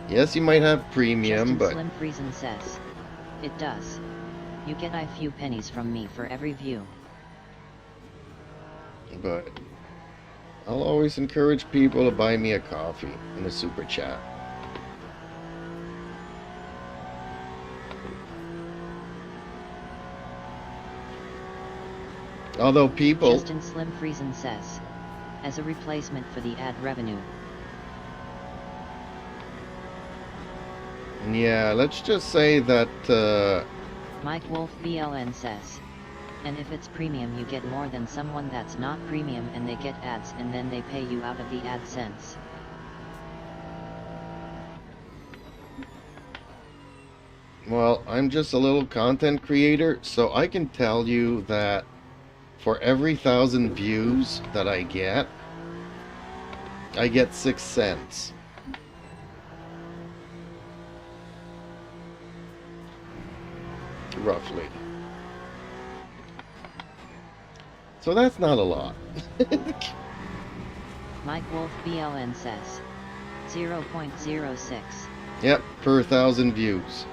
Yes, you might have premium, Justin but... Slim Friesen says, it does. You get a few pennies from me for every view. But I'll always encourage people to buy me a coffee in the Super Chat. Although people... Justin Slim Friesen says, as a replacement for the ad revenue. Yeah, let's just say that... Mike Wolf BLN says, and if it's premium you get more than someone that's not premium and they get ads and then they pay you out of the AdSense. Well, I'm just a little content creator, so I can tell you that for every 1,000 views that I get 6 cents. Roughly. So that's not a lot. Mike Wolf BLN says, 0.06. Yep, per 1,000 views.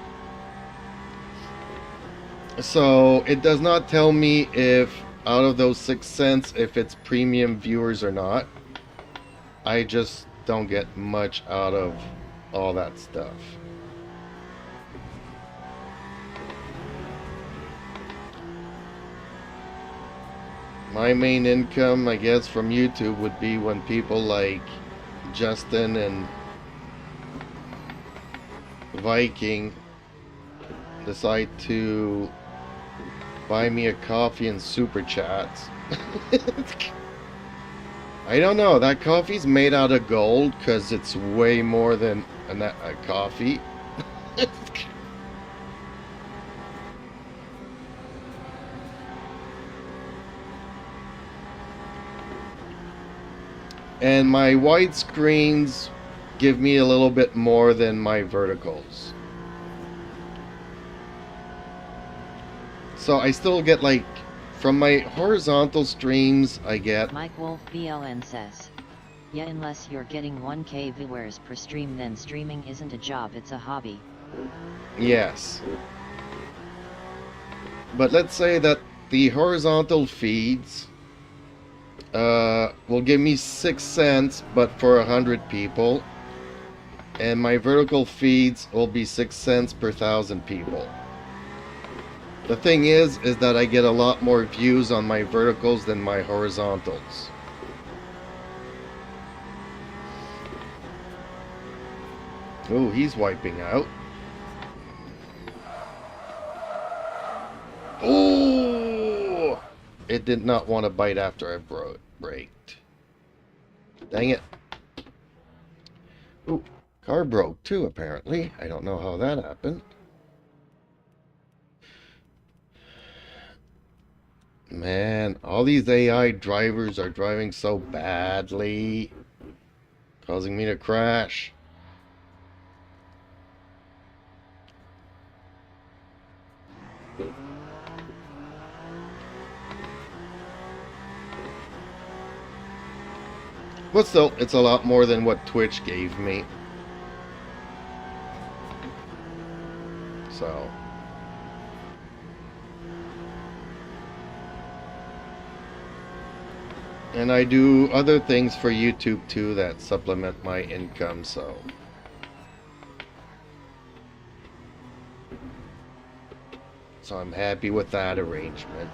So it does not tell me if out of those 6 cents if it's premium viewers or not. I just don't get much out of all that stuff. My main income, I guess, from YouTube would be when people like Justin and Viking decide to buy me a coffee and super chats. I don't know, that coffee's made out of gold because it's way more than a coffee. And my widescreens give me a little bit more than my verticals. So I still get, like, from my horizontal streams, I get... Mike Wolf BLN says, yeah, unless you're getting 1K viewers per stream, then streaming isn't a job, it's a hobby. Yes. But let's say that the horizontal feeds will give me 6 cents, but for 100 people. And my vertical feeds will be 6 cents per 1,000 people. The thing is that I get a lot more views on my verticals than my horizontals. Oh, he's wiping out. Oh! It did not want to bite after I braked. Dang it. Ooh, car broke too, apparently. I don't know how that happened. Man, all these AI drivers are driving so badly, causing me to crash. But still, it's a lot more than what Twitch gave me. So... And I do other things for YouTube too that supplement my income, so... So I'm happy with that arrangement.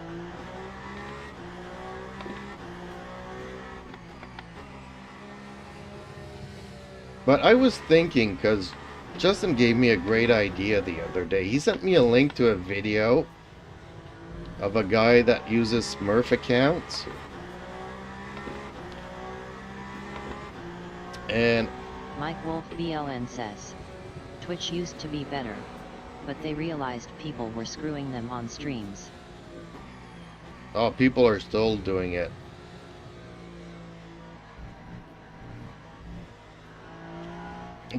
But I was thinking, because Justin gave me a great idea the other day. He sent me a link to a video of a guy that uses Smurf accounts. And Mike Wolf BLN says, Twitch used to be better, but they realized people were screwing them on streams. Oh, people are still doing it.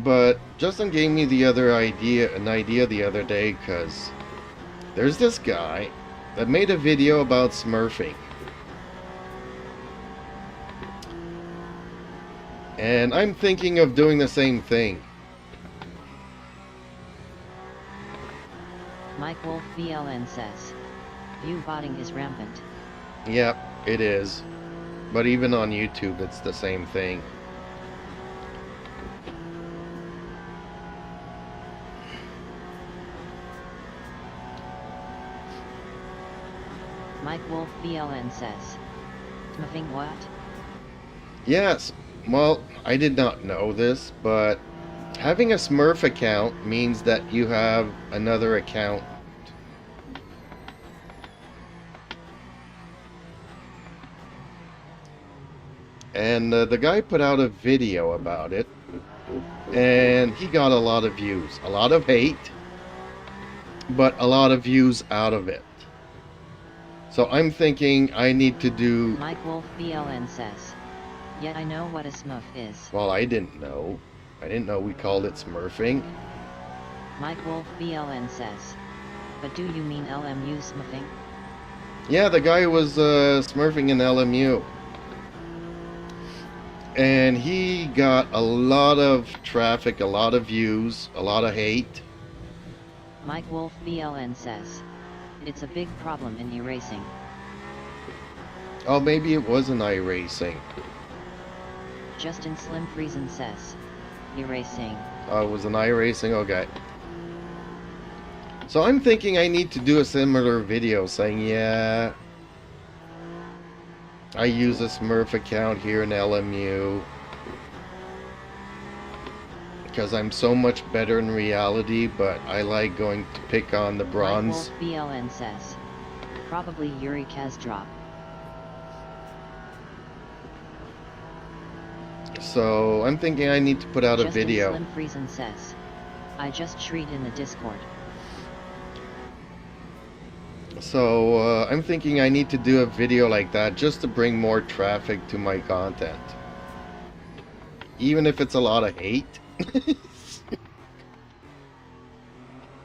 But Justin gave me an idea the other day, because there's this guy that made a video about smurfing. And I'm thinking of doing the same thing. Mike Wolf VLN says, view botting is rampant. Yep, it is. But even on YouTube, it's the same thing. Mike Wolf VLN says, smurfing what? Yes, well, I did not know this, but having a Smurf account means that you have another account. And the guy put out a video about it, and he got a lot of views. A lot of hate, but a lot of views out of it. So I'm thinking I need to do... Mike Wolf VLN says, yet I know what a smurf is. Well, I didn't know. I didn't know we called it smurfing. Mike Wolf VLN says, but do you mean LMU smurfing? Yeah, the guy was smurfing in LMU. And he got a lot of traffic, a lot of views, a lot of hate. Mike Wolf VLN says, it's a big problem in erasing. Oh, maybe it was an iRacing. Justin Slim Friesen says, erasing. Oh, it was an iRacing? Okay. So I'm thinking I need to do a similar video saying, yeah, I use a Smurf account here in LMU because I'm so much better in reality, but I like going to pick on the bronze. Mike Wolf BLN says, probably Yuri Kazdrop. So I'm thinking I need to put out a video. Justin Slim Friesen says, I just treat in the Discord. So I'm thinking I need to do a video like that just to bring more traffic to my content. Even if it's a lot of hate.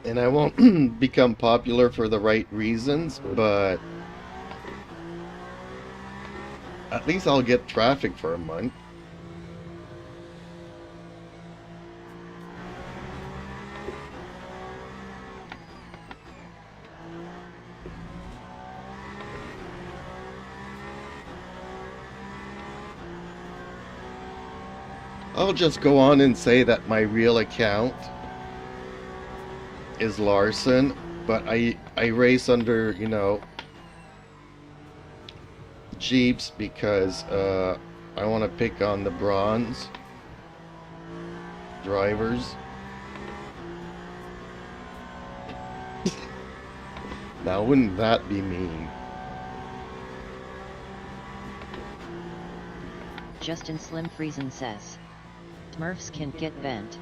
And I won't become popular for the right reasons, but at least I'll get traffic for a month. I'll just go on and say that my real account is Larson, but I race under, you know, Jeeps because I want to pick on the bronze drivers. Now, wouldn't that be mean? Justin Slim Friesen says, Smurfs can get bent.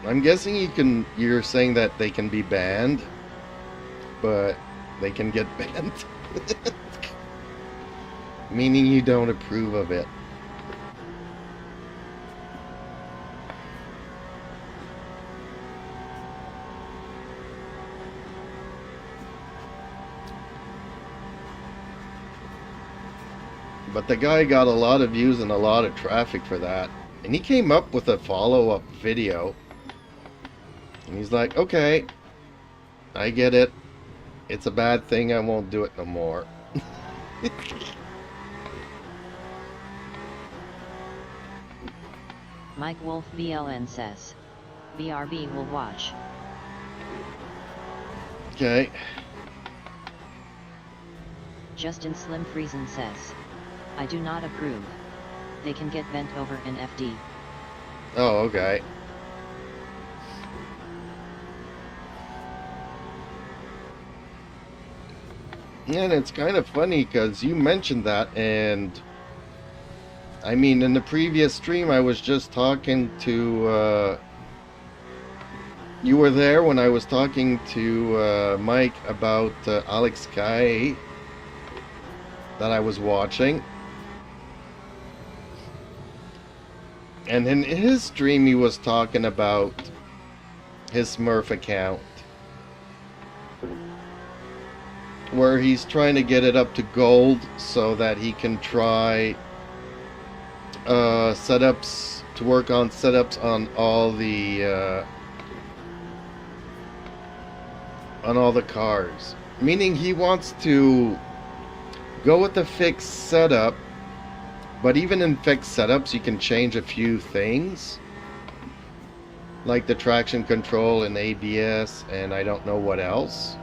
I'm guessing you're saying that they can be banned, but they can get bent. Meaning you don't approve of it. But the guy got a lot of views and a lot of traffic for that. And he came up with a follow-up video. And he's like, okay, I get it. It's a bad thing. I won't do it no more. Mike Wolf VLN says, BRB will watch. Okay. Justin Slim Friesen says, I do not approve. They can get bent over in FD. Oh, okay. And it's kind of funny because you mentioned that, and I mean, in the previous stream I was just talking to you were there when I was talking to Mike about Alex Kai that I was watching. And in his stream he was talking about his Smurf account. where he's trying to get it up to gold so that he can try setups to work on setups on all the cars. Meaning he wants to go with the fixed setup, but even in fixed setups you can change a few things, like the traction control and ABS and I don't know what else.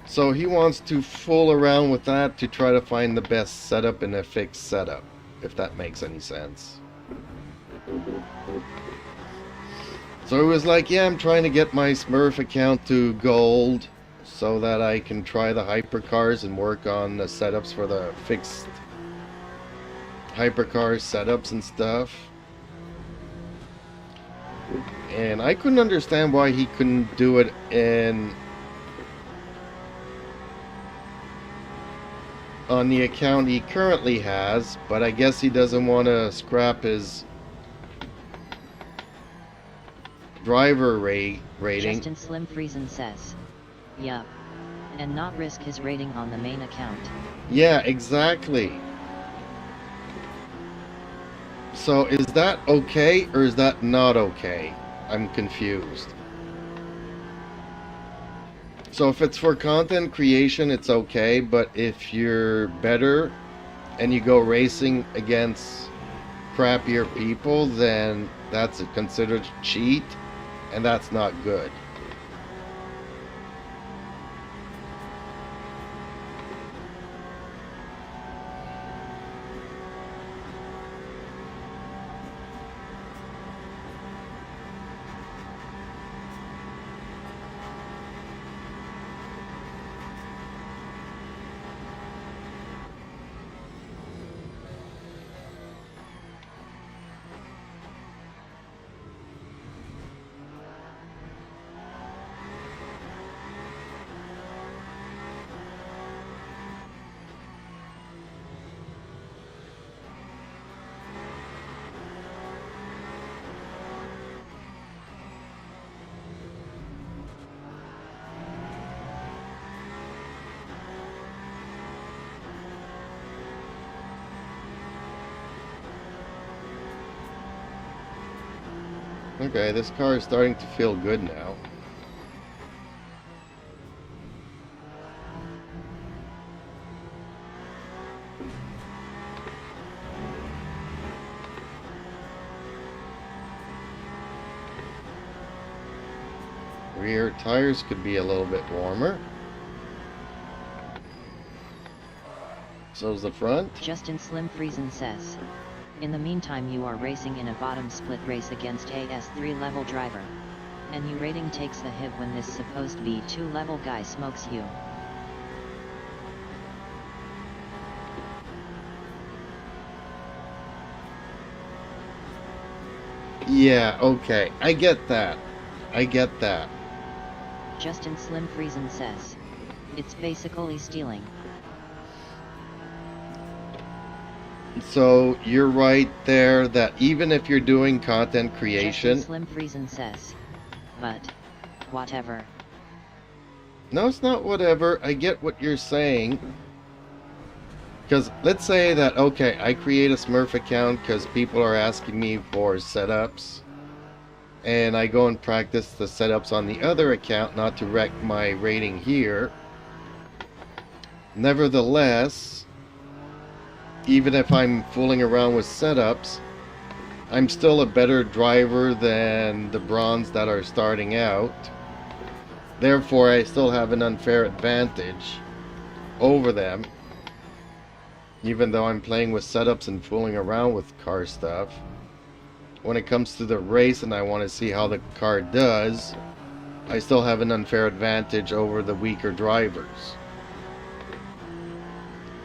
So he wants to fool around with that to try to find the best setup in a fixed setup, if that makes any sense. So it was like, yeah, I'm trying to get my Smurf account to gold so that I can try the hypercars and work on the setups for the fixed hypercar setups and stuff. And I couldn't understand why he couldn't do it on the account he currently has, but I guess he doesn't want to scrap his driver rating. Justin Slim Friesen says, yup, and not risk his rating on the main account. Yeah, exactly. So is that okay or is that not okay? I'm confused. So if it's for content creation, it's okay, but if you're better and you go racing against crappier people, then that's considered cheat, and that's not good. Okay, this car is starting to feel good now. Rear tires could be a little bit warmer. So's the front. Justin Slim Friesen says, in the meantime you are racing in a bottom split race against a S3 level driver. And you rating takes a hit when this supposed B2 level guy smokes you. Yeah, okay. I get that. I get that. Justin Slim Friesen says, it's basically stealing. So you're right there that even if you're doing content creation... Justin Slim Friesen says, but, whatever. No, it's not whatever. I get what you're saying. Because let's say that, okay, I create a Smurf account because people are asking me for setups. And I go and practice the setups on the other account, not to wreck my rating here. Nevertheless, even if I'm fooling around with setups, I'm still a better driver than the bronze that are starting out. Therefore, I still have an unfair advantage over them, even though I'm playing with setups and fooling around with car stuff. When it comes to the race and I want to see how the car does, I still have an unfair advantage over the weaker drivers.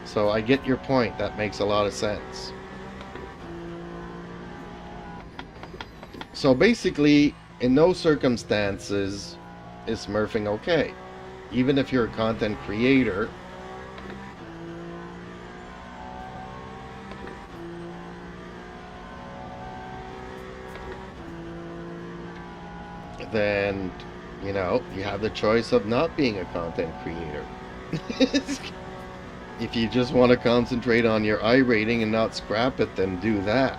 So I get your point. That makes a lot of sense. So basically, in no circumstances is smurfing okay. Even if you're a content creator, then You know, you have the choice of not being a content creator. If you just want to concentrate on your iRating and not scrap it, then do that.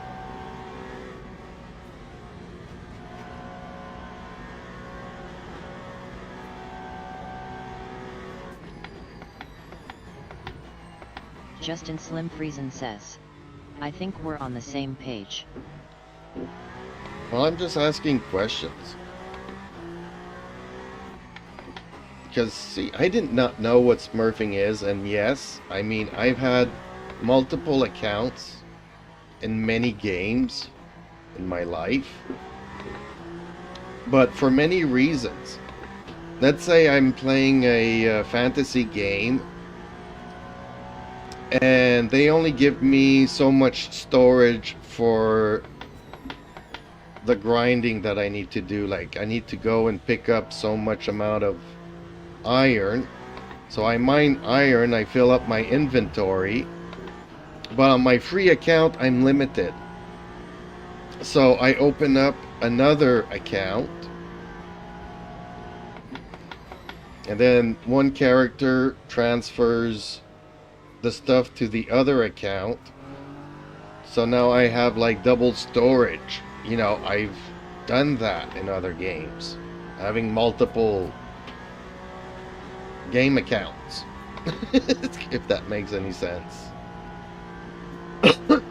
Justin Slim Friesen says, I think we're on the same page. Well, I'm just asking questions. Because, see, I did not know what smurfing is, and yes, I mean, I've had multiple accounts in many games in my life, but for many reasons. Let's say I'm playing a fantasy game, and they only give me so much storage for the grinding that I need to do. Like, I need to go and pick up so much amount of iron, so I mine iron, I fill up my inventory, but on my free account I'm limited, so I open up another account, and then one character transfers the stuff to the other account, so now I have like double storage. You know, I've done that in other games, having multiple game accounts. If that makes any sense. But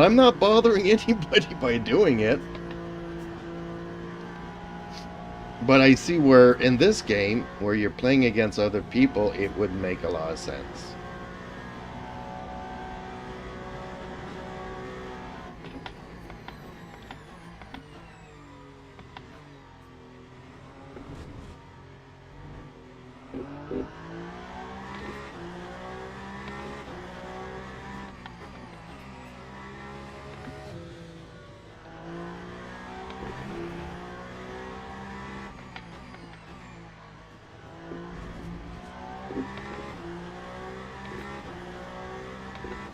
I'm not bothering anybody by doing it. But I see where in this game, where you're playing against other people, it would make a lot of sense.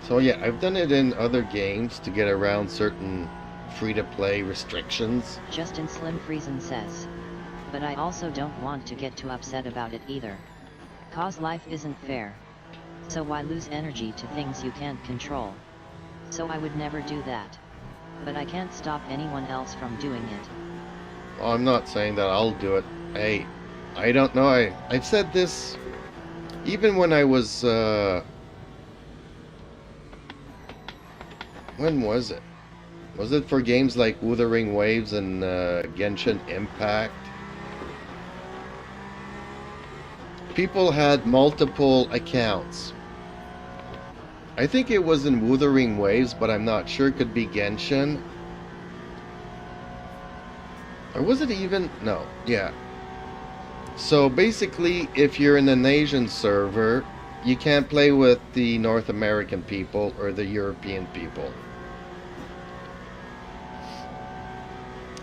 So yeah, I've done it in other games to get around certain free-to-play restrictions. Justin Slim Friesen says, but I also don't want to get too upset about it either. Cause life isn't fair. So why lose energy to things you can't control? So I would never do that. But I can't stop anyone else from doing it. Well, I'm not saying that I'll do it. Hey, I don't know. I've said this even when I was when was it? Was it for games like Wuthering Waves and Genshin Impact? People had multiple accounts. I think it was in Wuthering Waves, but I'm not sure. It could be Genshin. Or was it even? No. Yeah. So basically, if you're in an Asian server, you can't play with the North American people or the European people.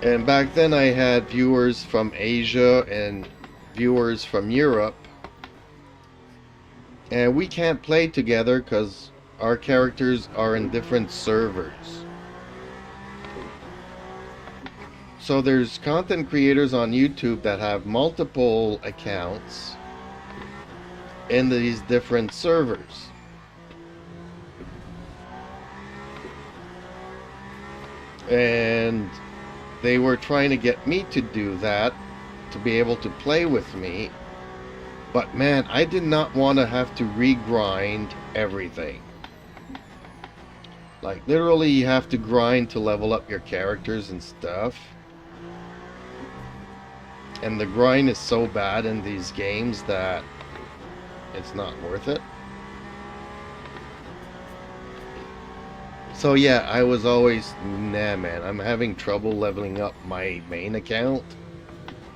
And back then I had viewers from Asia and viewers from Europe. And we can't play together because our characters are in different servers. So there's content creators on YouTube that have multiple accounts in these different servers. And they were trying to get me to do that, to be able to play with me. But man, I did not want to have to regrind everything. Like literally you have to grind to level up your characters and stuff. And the grind is so bad in these games that it's not worth it. So yeah, I was always, nah man, I'm having trouble leveling up my main account.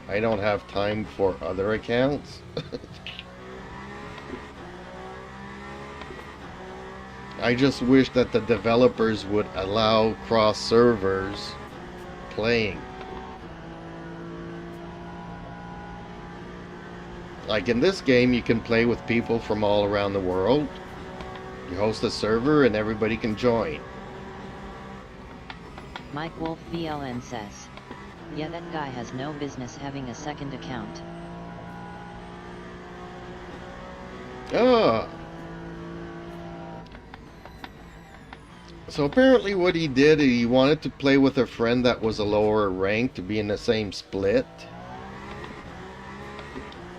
I don't have time for other accounts. I just wish that the developers would allow cross servers playing. Like in this game, you can play with people from all around the world. You host a server and everybody can join. Mike Wolf VLN says, Yeah, that guy has no business having a second account. Oh. So apparently what he did, he wanted to play with a friend that was a lower rank to be in the same split.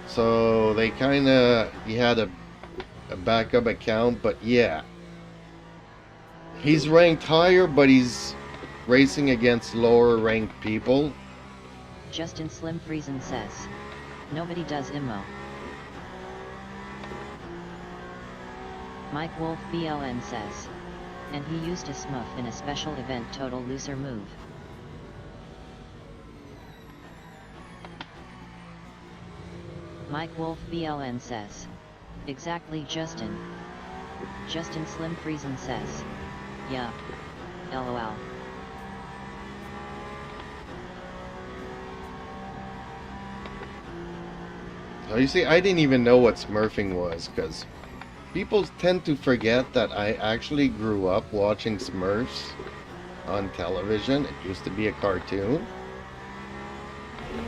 So they he had a backup account, but yeah. He's ranked higher, but he's racing against lower ranked people. Justin Slim Friesen says, nobody does IMO. Mike Wolf BLN says, and he used a smurf in a special event total loser move. Mike Wolf BLN says, exactly Justin. Justin Slim Friesen says, yeah, LOL. Oh, you see, I didn't even know what smurfing was, because people tend to forget that I actually grew up watching Smurfs on television. It used to be a cartoon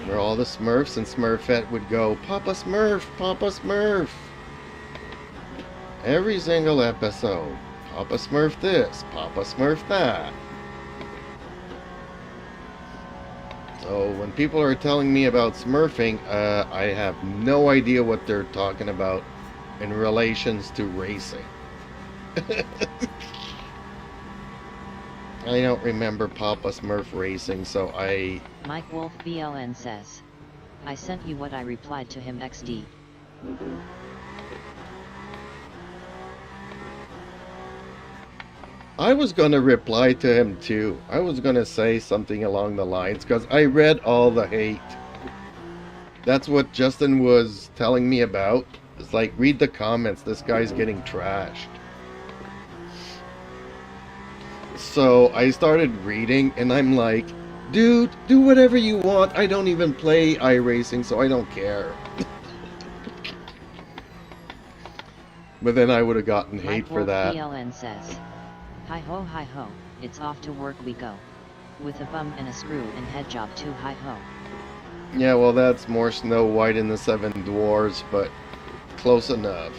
where all the Smurfs and Smurfette would go, Papa Smurf, Papa Smurf. Every single episode. Papa Smurf this, Papa Smurf that. So when people are telling me about smurfing, I have no idea what they're talking about in relations to racing. I don't remember Papa Smurf racing, so I... Mike Wolf BLN says, I sent you what I replied to him XD. I was gonna reply to him too. I was gonna say something along the lines, because I read all the hate. That's what Justin was telling me about. It's like, read the comments, this guy's getting trashed. So I started reading, and I'm like, dude, do whatever you want. I don't even play iRacing, so I don't care. But then I would have gotten hate for that. BLN says, hi ho, it's off to work we go. With a bum and a screw and head job too, hi ho. Yeah, well, that's more Snow White and the Seven Dwarfs, but close enough.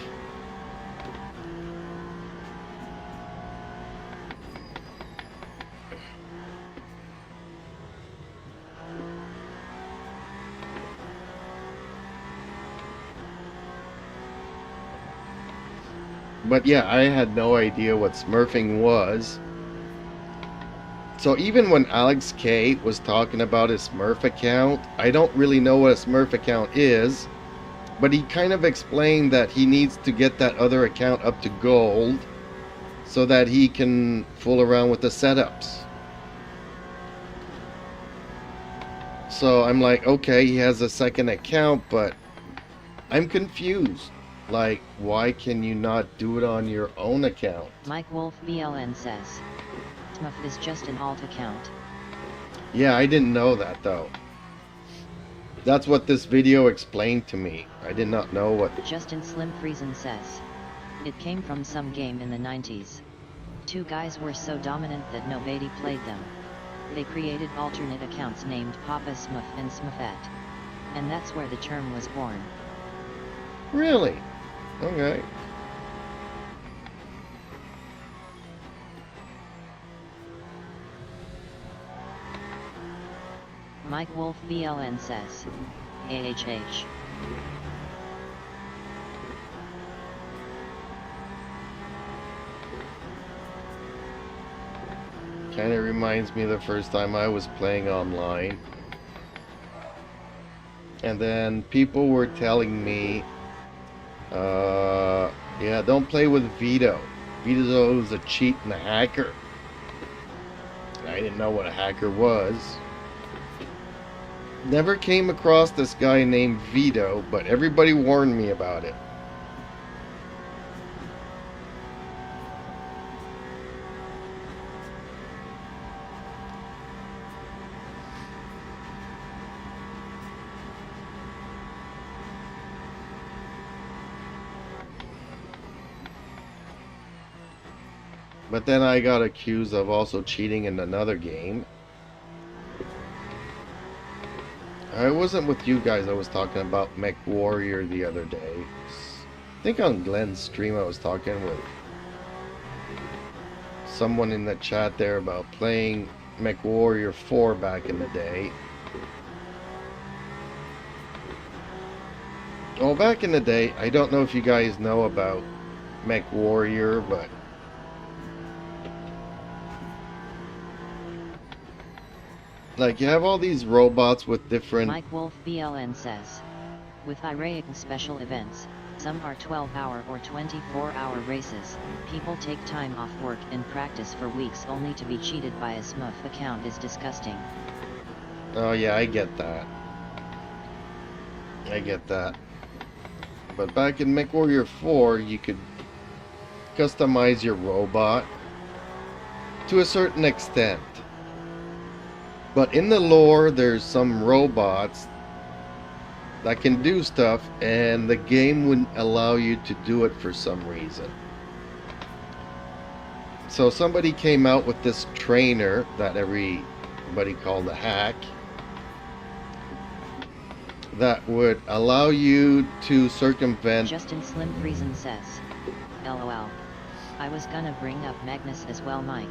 But yeah, I had no idea what smurfing was. So even when Alex K was talking about his Smurf account, I don't really know what a Smurf account is, but he kind of explained that he needs to get that other account up to gold so that he can fool around with the setups. So I'm like, okay, he has a second account, but I'm confused. Like, why can you not do it on your own account? Mike Wolf BLN says, Smurf is just an alt account. Yeah, I didn't know that though. That's what this video explained to me. I did not know what... Justin Slim Friesen says, it came from some game in the 90s. Two guys were so dominant that nobody played them. They created alternate accounts named Papa Smurf and Smurfette. And that's where the term was born. Really? Okay. Mike Wolf BLN says, AHH. Kind of reminds me of the first time I was playing online. And then people were telling me, yeah, don't play with Vito. Vito's a cheat and a hacker. I didn't know what a hacker was. Never came across this guy named Vito, but everybody warned me about it. But then I got accused of also cheating in another game. I wasn't with you guys. I was talking about Mech Warrior the other day. I think on Glenn's stream I was talking with someone in the chat there about playing Mech Warrior 4 back in the day. Well, back in the day, I don't know if you guys know about Mech Warrior, but like you have all these robots with different... Mike Wolf BLN says, with IRAIC special events, some are 12-hour or 24-hour races. People take time off work and practice for weeks only to be cheated by a smurf account is disgusting. Oh yeah, I get that. I get that. But back in Mech Warrior 4, you could customize your robot to a certain extent. But in the lore, there's some robots that can do stuff, and the game wouldn't allow you to do it for some reason. So somebody came out with this trainer that everybody called a hack that would allow you to circumvent... Justin Slim Friesen says, LOL. I was gonna bring up Magnus as well, Mike.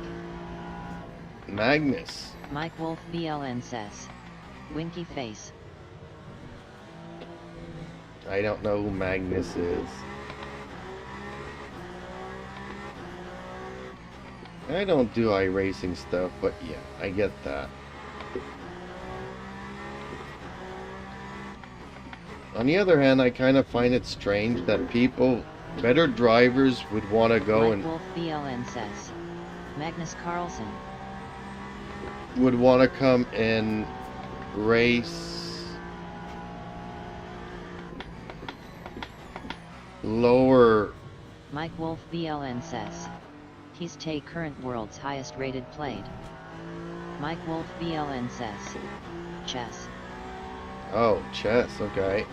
Magnus. Mike Wolf BLN says, winky face. I don't know who Magnus is. I don't do iRacing stuff, but yeah, I get that. On the other hand, I kind of find it strange that people, better drivers, would want to go Mike Wolf BLN says, Magnus Carlsen. Would want to come and race lower. Mike Wolf BLN says, he's current world's highest rated played. Mike Wolf BLN says, chess. Oh, chess, okay.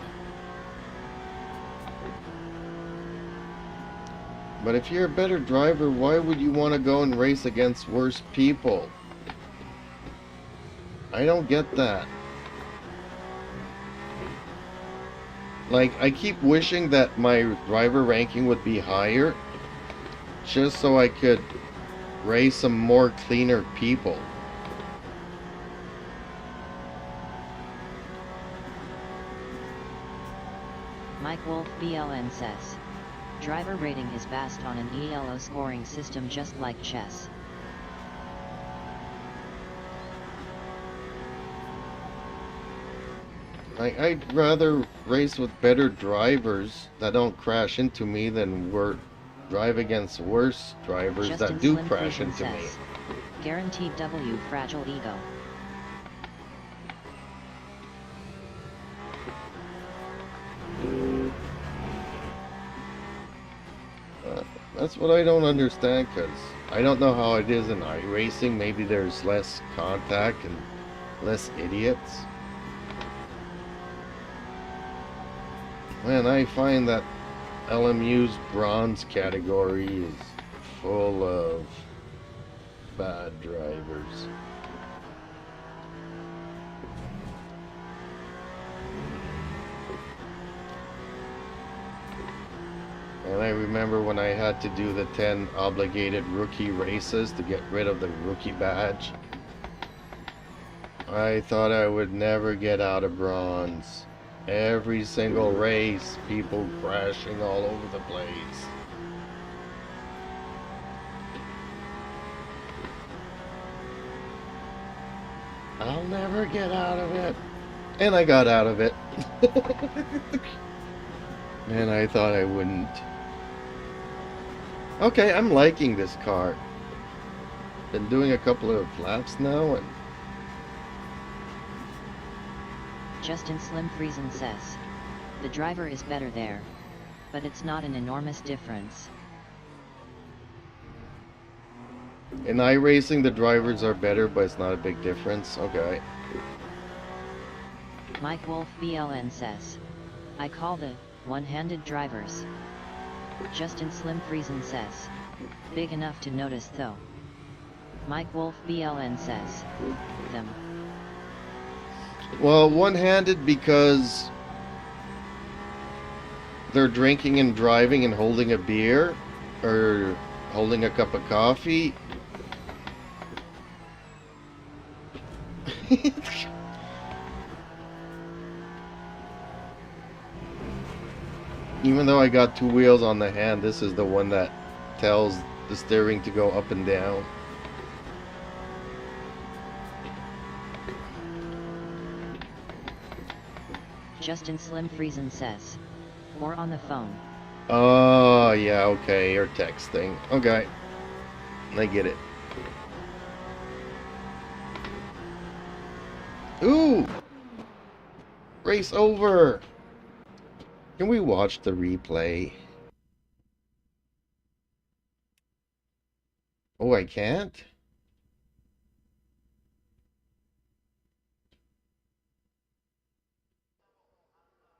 But if you're a better driver, why would you want to go and race against worse people? I don't get that. Like, I keep wishing that my driver ranking would be higher, just so I could race some more cleaner people. Mike Wolf BLN says, driver rating is based on an ELO scoring system just like chess. I'd rather race with better drivers that don't crash into me than drive against worse drivers Justin that do Slim crash Friesen into me. says, guaranteed W fragile ego. That's what I don't understand, because I don't know how it is in iRacing. Maybe there's less contact and less idiots. Man, I find that LMU's bronze category is full of bad drivers. And I remember when I had to do the 10 obligated rookie races to get rid of the rookie badge. I thought I would never get out of bronze. Every single race, people crashing all over the place. I'll never get out of it. And I got out of it. And I thought I wouldn't. Okay, I'm liking this car. Been doing a couple of laps now, and Justin Slim Friesen says, the driver is better there, but it's not an enormous difference. in iRacing the drivers are better, but it's not a big difference. Okay. Mike Wolf BLN says, I call the one-handed drivers. Justin Slim Friesen says, big enough to notice though. Mike Wolf BLN says, them. Well, one-handed because they're drinking and driving and holding a beer or holding a cup of coffee. Even though I got two wheels on the hand, this is the one that tells the steering to go up and down. Justin Slim Friesen says. Or on the phone. Oh, yeah, okay, or texting. Okay, I get it. Ooh! Race over! Can we watch the replay? Oh, I can't?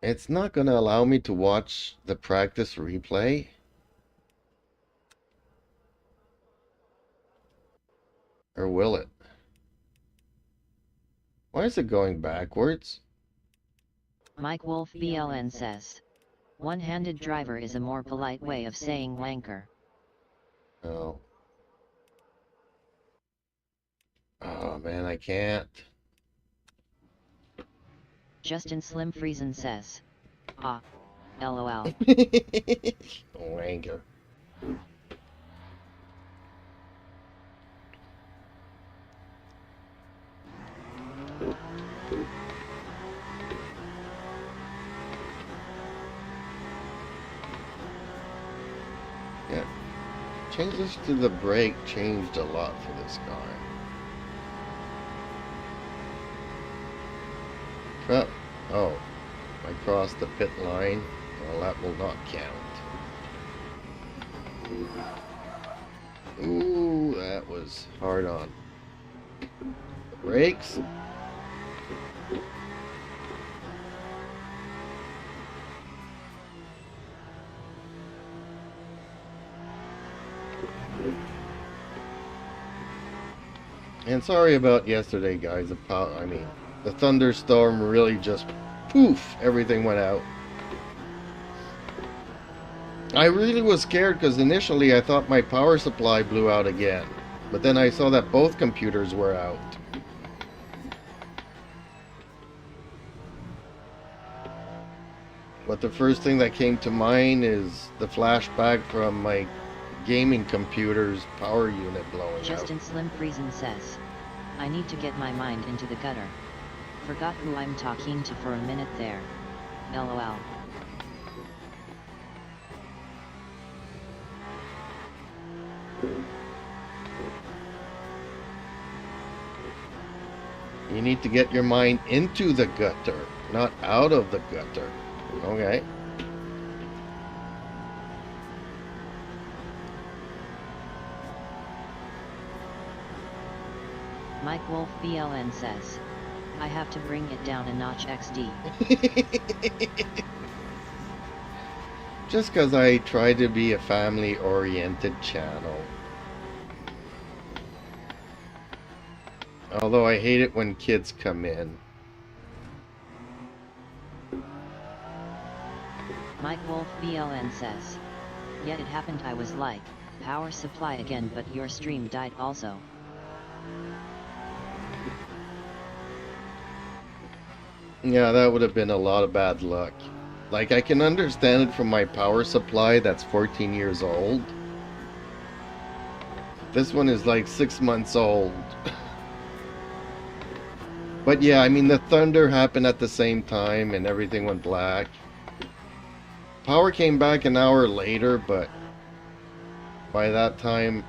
It's not gonna allow me to watch the practice replay? Or will it? Why is it going backwards? Mike Wolf BLN says. One-handed driver is a more polite way of saying wanker. Oh. Oh man, I can't. Justin Slim Friesen says. Ah. LOL. Wanker. Yeah. Changes to the brake changed a lot for this car. Oh, I crossed the pit line. Well, that will not count. Ooh, that was hard on. Brakes. And sorry about yesterday, guys. The thunderstorm really just poof, everything went out. I really was scared because initially I thought my power supply blew out again. But then I saw that both computers were out. But the first thing that came to mind is the flashback from my gaming computer's power unit blowing out. Justin Slim Friesen says. I need to get my mind into the gutter. Forgot who I'm talking to for a minute there. LOL. You need to get your mind into the gutter, not out of the gutter. Okay. Mike Wolf BLN says. I have to bring it down a notch XD. Just because I try to be a family-oriented channel. Although I hate it when kids come in. Mike Wolf BLN says. Yet it happened, I was like, power supply again, but your stream died also. Yeah, that would have been a lot of bad luck. Like, I can understand it from my power supply that's 14 years old. This one is like 6 months old. But yeah, I mean, the thunder happened at the same time and everything went black. Power came back an hour later, but by that time,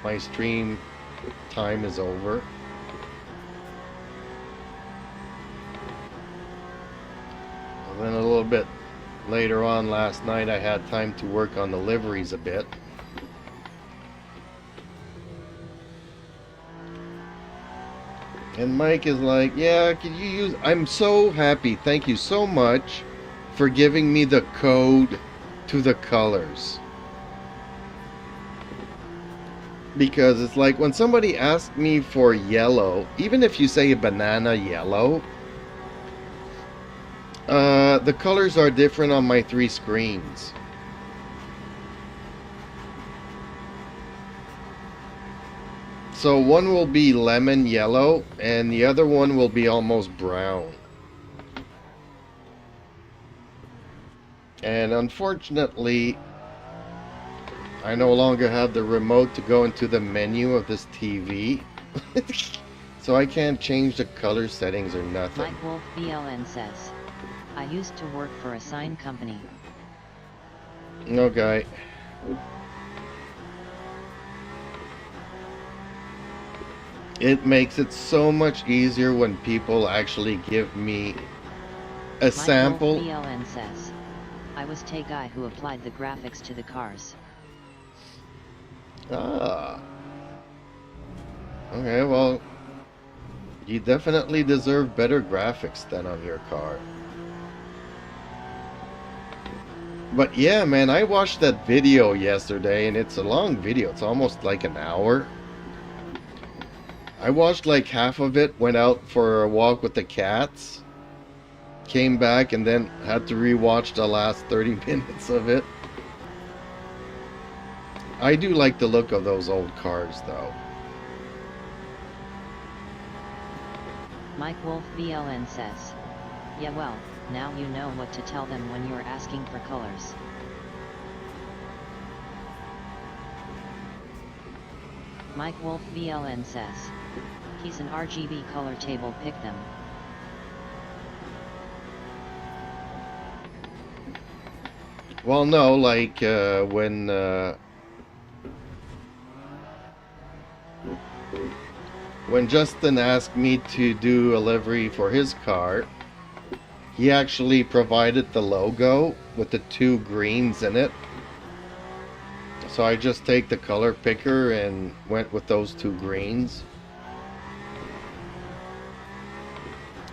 my stream time is over. And then a little bit later on last night, I had time to work on the liveries a bit. And Mike is like, yeah, could you use... I'm so happy. Thank you so much for giving me the code to the colors. Because it's like when somebody asks me for yellow, even if you say a banana yellow, The colors are different on my 3 screens. So one will be lemon yellow, and the other one will be almost brown. And unfortunately, I no longer have the remote to go into the menu of this TV. So I can't change the color settings or nothing. Mike Wolf BLN says, I used to work for a sign company. No, guy. It makes it so much easier when people actually give me a sample. Mike Wolf BLN says, I was the guy who applied the graphics to the cars. Ah. Okay, well, you definitely deserve better graphics than on your car. But yeah, man, I watched that video yesterday, and it's a long video. It's almost like an hour. I watched like half of it, went out for a walk with the cats, came back, and then had to rewatch the last 30 minutes of it. I do like the look of those old cars, though. Mike Wolf BLN says, yeah, well, now you know what to tell them when you're asking for colors. Mike Wolf BLN says, he's an RGB color table, pick them. Well, no, like when Justin asked me to do a livery for his car, he actually provided the logo with the 2 greens in it. So I just take the color picker and went with those 2 greens.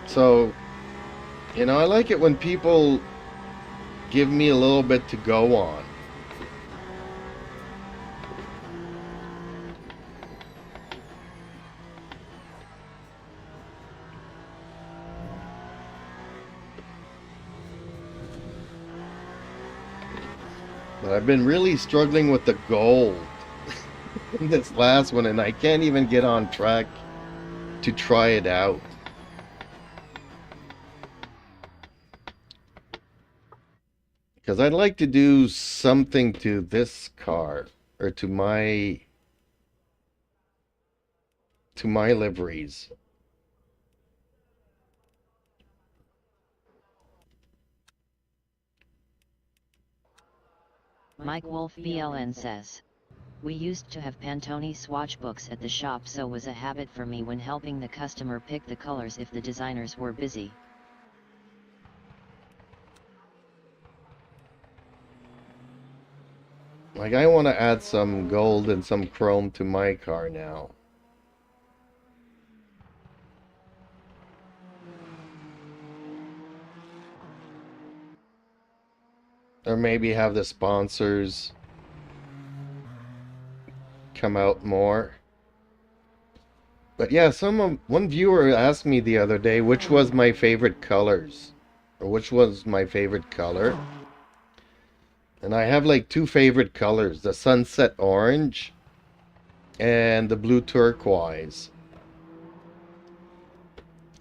So, you know, I like it when people give me a little bit to go on. But I've been really struggling with the gold in this last one, and I can't even get on track to try it out. Because I'd like to do something to this car, or to my liveries. Mike Wolf BLN says, we used to have Pantone swatch books at the shop, so was a habit for me when helping the customer pick the colors if the designers were busy. Like, I want to add some gold and some chrome to my car now. Or maybe have the sponsors come out more. But yeah, one viewer asked me the other day which was my favorite colors, or which was my favorite color. And I have like 2 favorite colors, the sunset orange and the blue turquoise.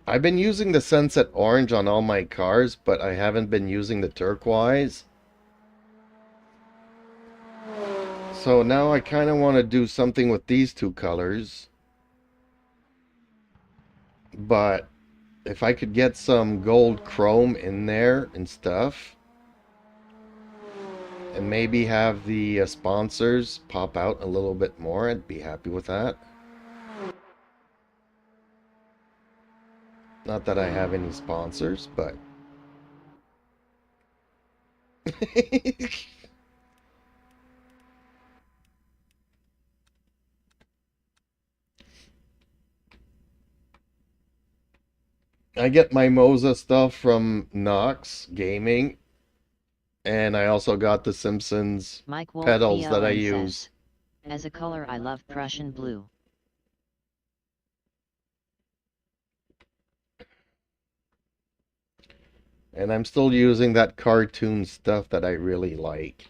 I've been using the sunset orange on all my cars, but I haven't been using the turquoise. So now I kind of want to do something with these 2 colors. But if I could get some gold chrome in there and stuff, and maybe have the sponsors pop out a little bit more, I'd be happy with that. Not that I have any sponsors, but I get my Moza stuff from Nox Gaming, and I also got the Simpsons Mike Wolf pedals BLN that I says, use. as a color I love Prussian blue. And I'm still using that cartoon stuff that I really like.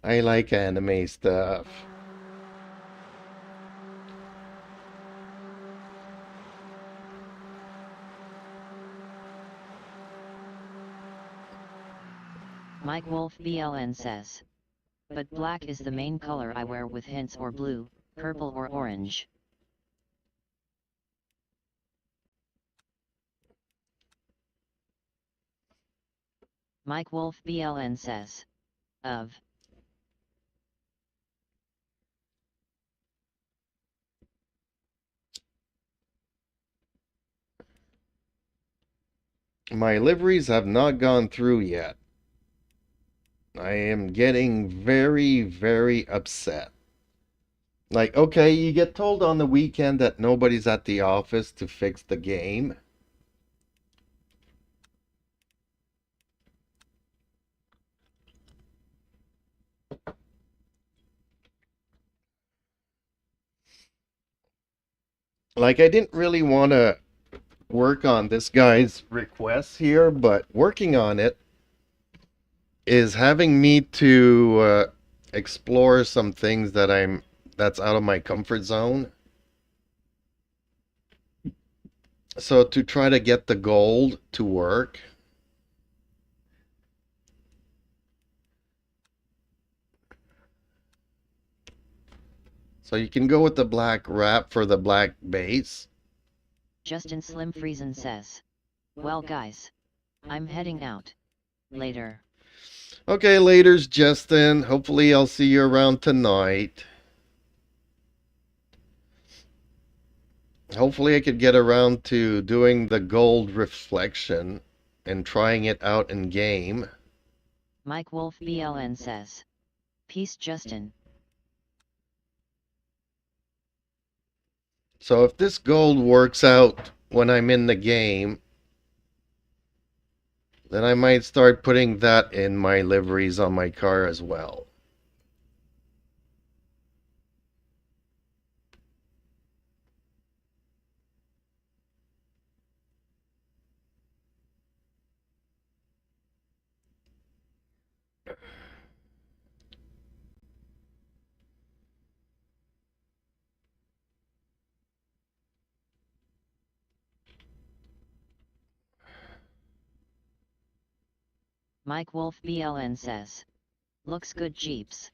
I like anime stuff. Mike Wolf BLN says. But black is the main color I wear with hints or blue, purple or orange. Mike Wolf BLN says. Of. My liveries have not gone through yet. I am getting very, very upset. Like, okay, you get told on the weekend that nobody's at the office to fix the game. Like, I didn't really want to work on this guy's requests here, but working on it is having me to explore some things that's out of my comfort zone. So to try to get the gold to work. So you can go with the black wrap for the black base. Justin Slim Friesen says. Well guys. I'm heading out. Later. Okay, laters, Justin. Hopefully I'll see you around tonight. Hopefully I could get around to doing the gold reflection and trying it out in game. Mike Wolf BLN says. Peace Justin. So if this gold works out when I'm in the game, then I might start putting that in my liveries on my car as well. Mike Wolf BLN says. Looks good Jeeps.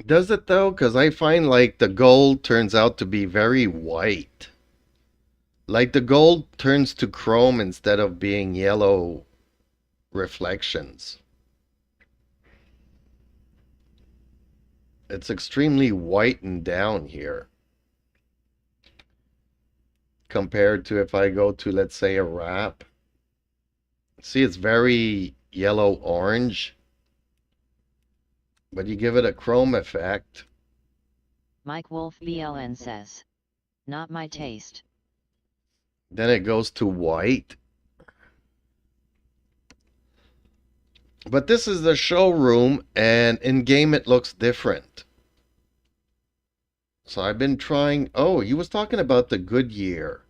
Does it though? Because I find like the gold turns out to be very white. Like the gold turns to chrome instead of being yellow reflections. It's extremely whitened down here. Compared to if I go to, let's say, a wrap. See, it's very yellow-orange. But you give it a chrome effect. Mike Wolf BLN says. Not my taste. Then it goes to white. But this is the showroom, and in-game it looks different. So I've been trying... Oh, he was talking about the Goodyear.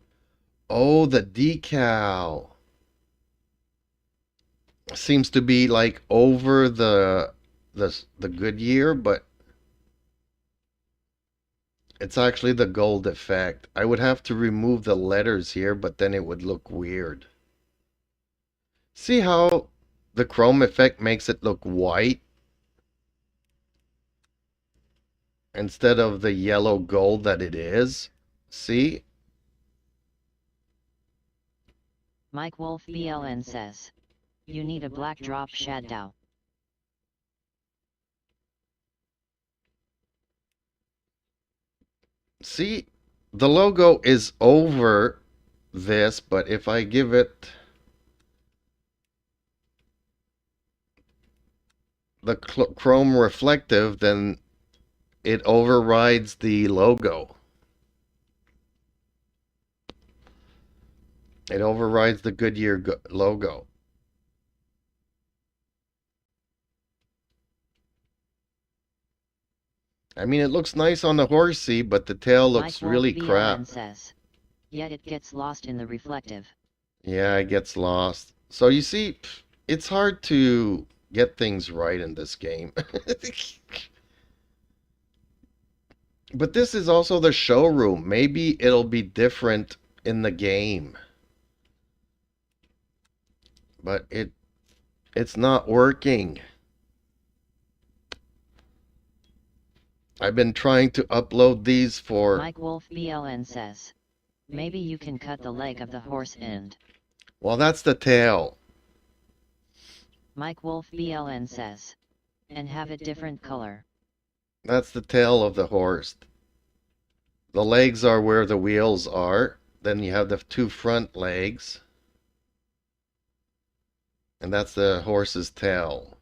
Oh, the decal. Seems to be like over the Goodyear, but it's actually the gold effect. I would have to remove the letters here, but then it would look weird. See how the chrome effect makes it look white instead of the yellow gold that it is? See? Mike Wolf BLN says. You need a black drop shadow. See? The logo is over this, but if I give it the chrome reflective, then it overrides the logo. It overrides the Goodyear logo. I mean, it looks nice on the horsey, but the tail looks really crap. Says, yet it gets lost in the reflective. Yeah, it gets lost. So you see, it's hard to get things right in this game. But this is also the showroom. Maybe it'll be different in the game. But it's not working. I've been trying to upload these for... Mike Wolf BLN says, maybe you can cut the leg of the horse end. Well, that's the tail. Mike Wolf BLN says, and have it different color. That's the tail of the horse. The legs are where the wheels are. Then you have the two front legs. And that's the horse's tail.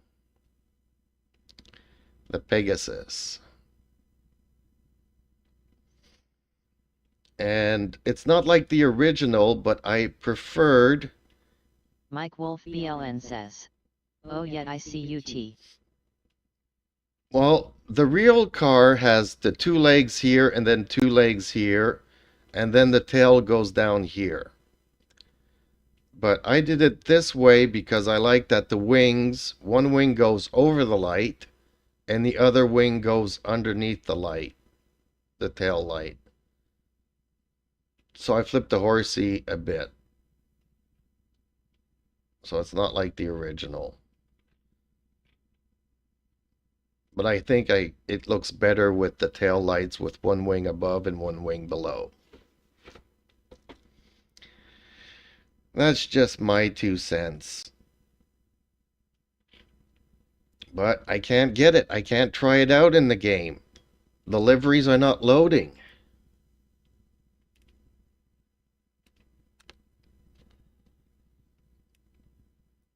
The Pegasus. And it's not like the original, but I preferred... Mike Wolf BLN says, oh yet I see UT. Well, the real car has the two legs here and then two legs here. And then the tail goes down here. But I did it this way because I like that the wings, one wing goes over the light and the other wing goes underneath the light, the tail light. So I flipped the horsey a bit. So it's not like the original. But I think it looks better with the tail lights with one wing above and one wing below. That's just my 2 cents. But I can't get it. I can't try it out in the game. The liveries are not loading.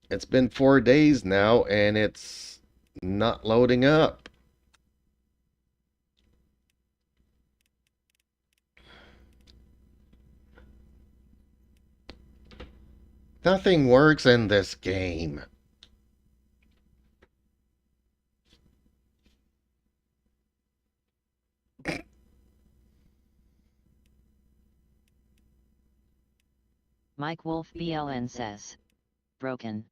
It's been 4 days now and it's not loading up. Nothing works in this game. Mike Wolf BLN says, broken.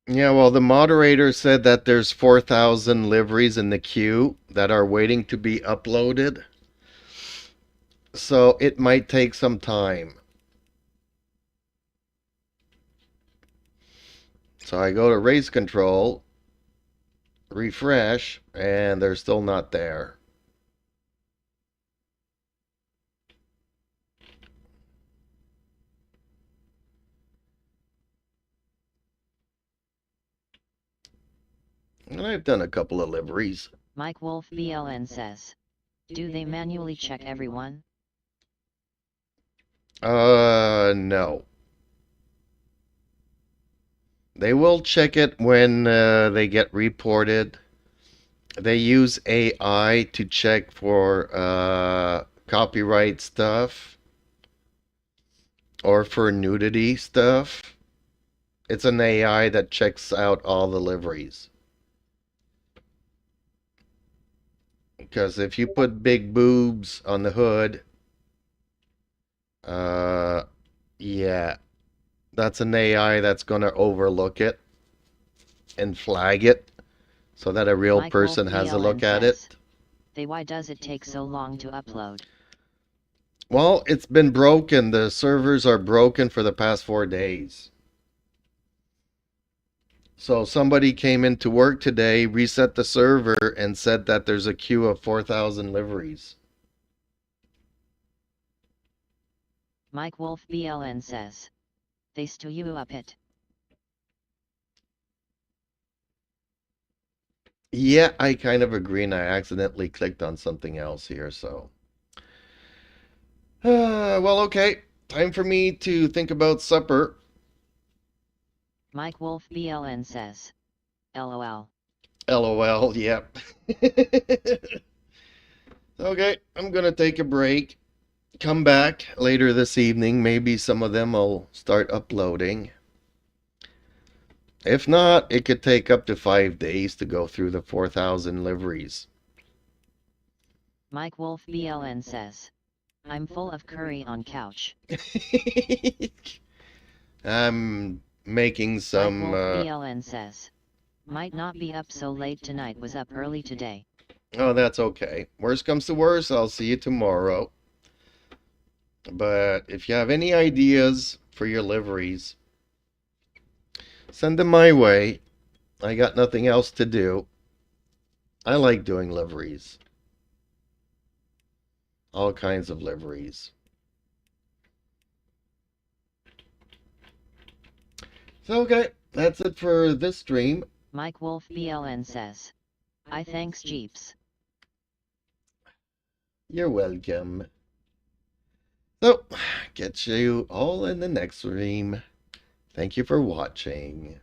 Yeah, well, the moderator said that there's 4,000 liveries in the queue that are waiting to be uploaded. So it might take some time. So I go to race control, refresh, and they're still not there. And I've done a couple of liveries. Mike Wolf BLN says, do they manually check everyone? No. They will check it when they get reported. They use AI to check for copyright stuff or for nudity stuff. It's an AI that checks out all the liveries. Because if you put big boobs on the hood, yeah, that's an AI that's going to overlook it and flag it so that a real Mike person Wolf has a BLN look at says, it. They why does it take so long to upload? Well, it's been broken. The servers are broken for the past 4 days. So somebody came into work today, reset the server, and said that there's a queue of 4,000 liveries. Mike Wolf BLN says, they stew you up it. Yeah, I kind of agree, and I accidentally clicked on something else here, so. Well, okay. Time for me to think about supper. Mike Wolf BLN says, LOL. LOL, yep. Okay, I'm gonna take a break. Come back later this evening. Maybe some of them will start uploading. If not, it could take up to 5 days to go through the 4,000 liveries. Mike Wolf BLN says, I'm full of curry on couch. I'm making Mike some, Wolf BLN says, might not be up so late tonight, was up early today. oh, that's okay. Worst comes to worst, I'll see you tomorrow. But if you have any ideas for your liveries, send them my way. I got nothing else to do. I like doing liveries. All kinds of liveries. So, okay, that's it for this stream. Mike Wolf BLN says, I thanks Jeeps. You're welcome. So, catch you all in the next stream. Thank you for watching.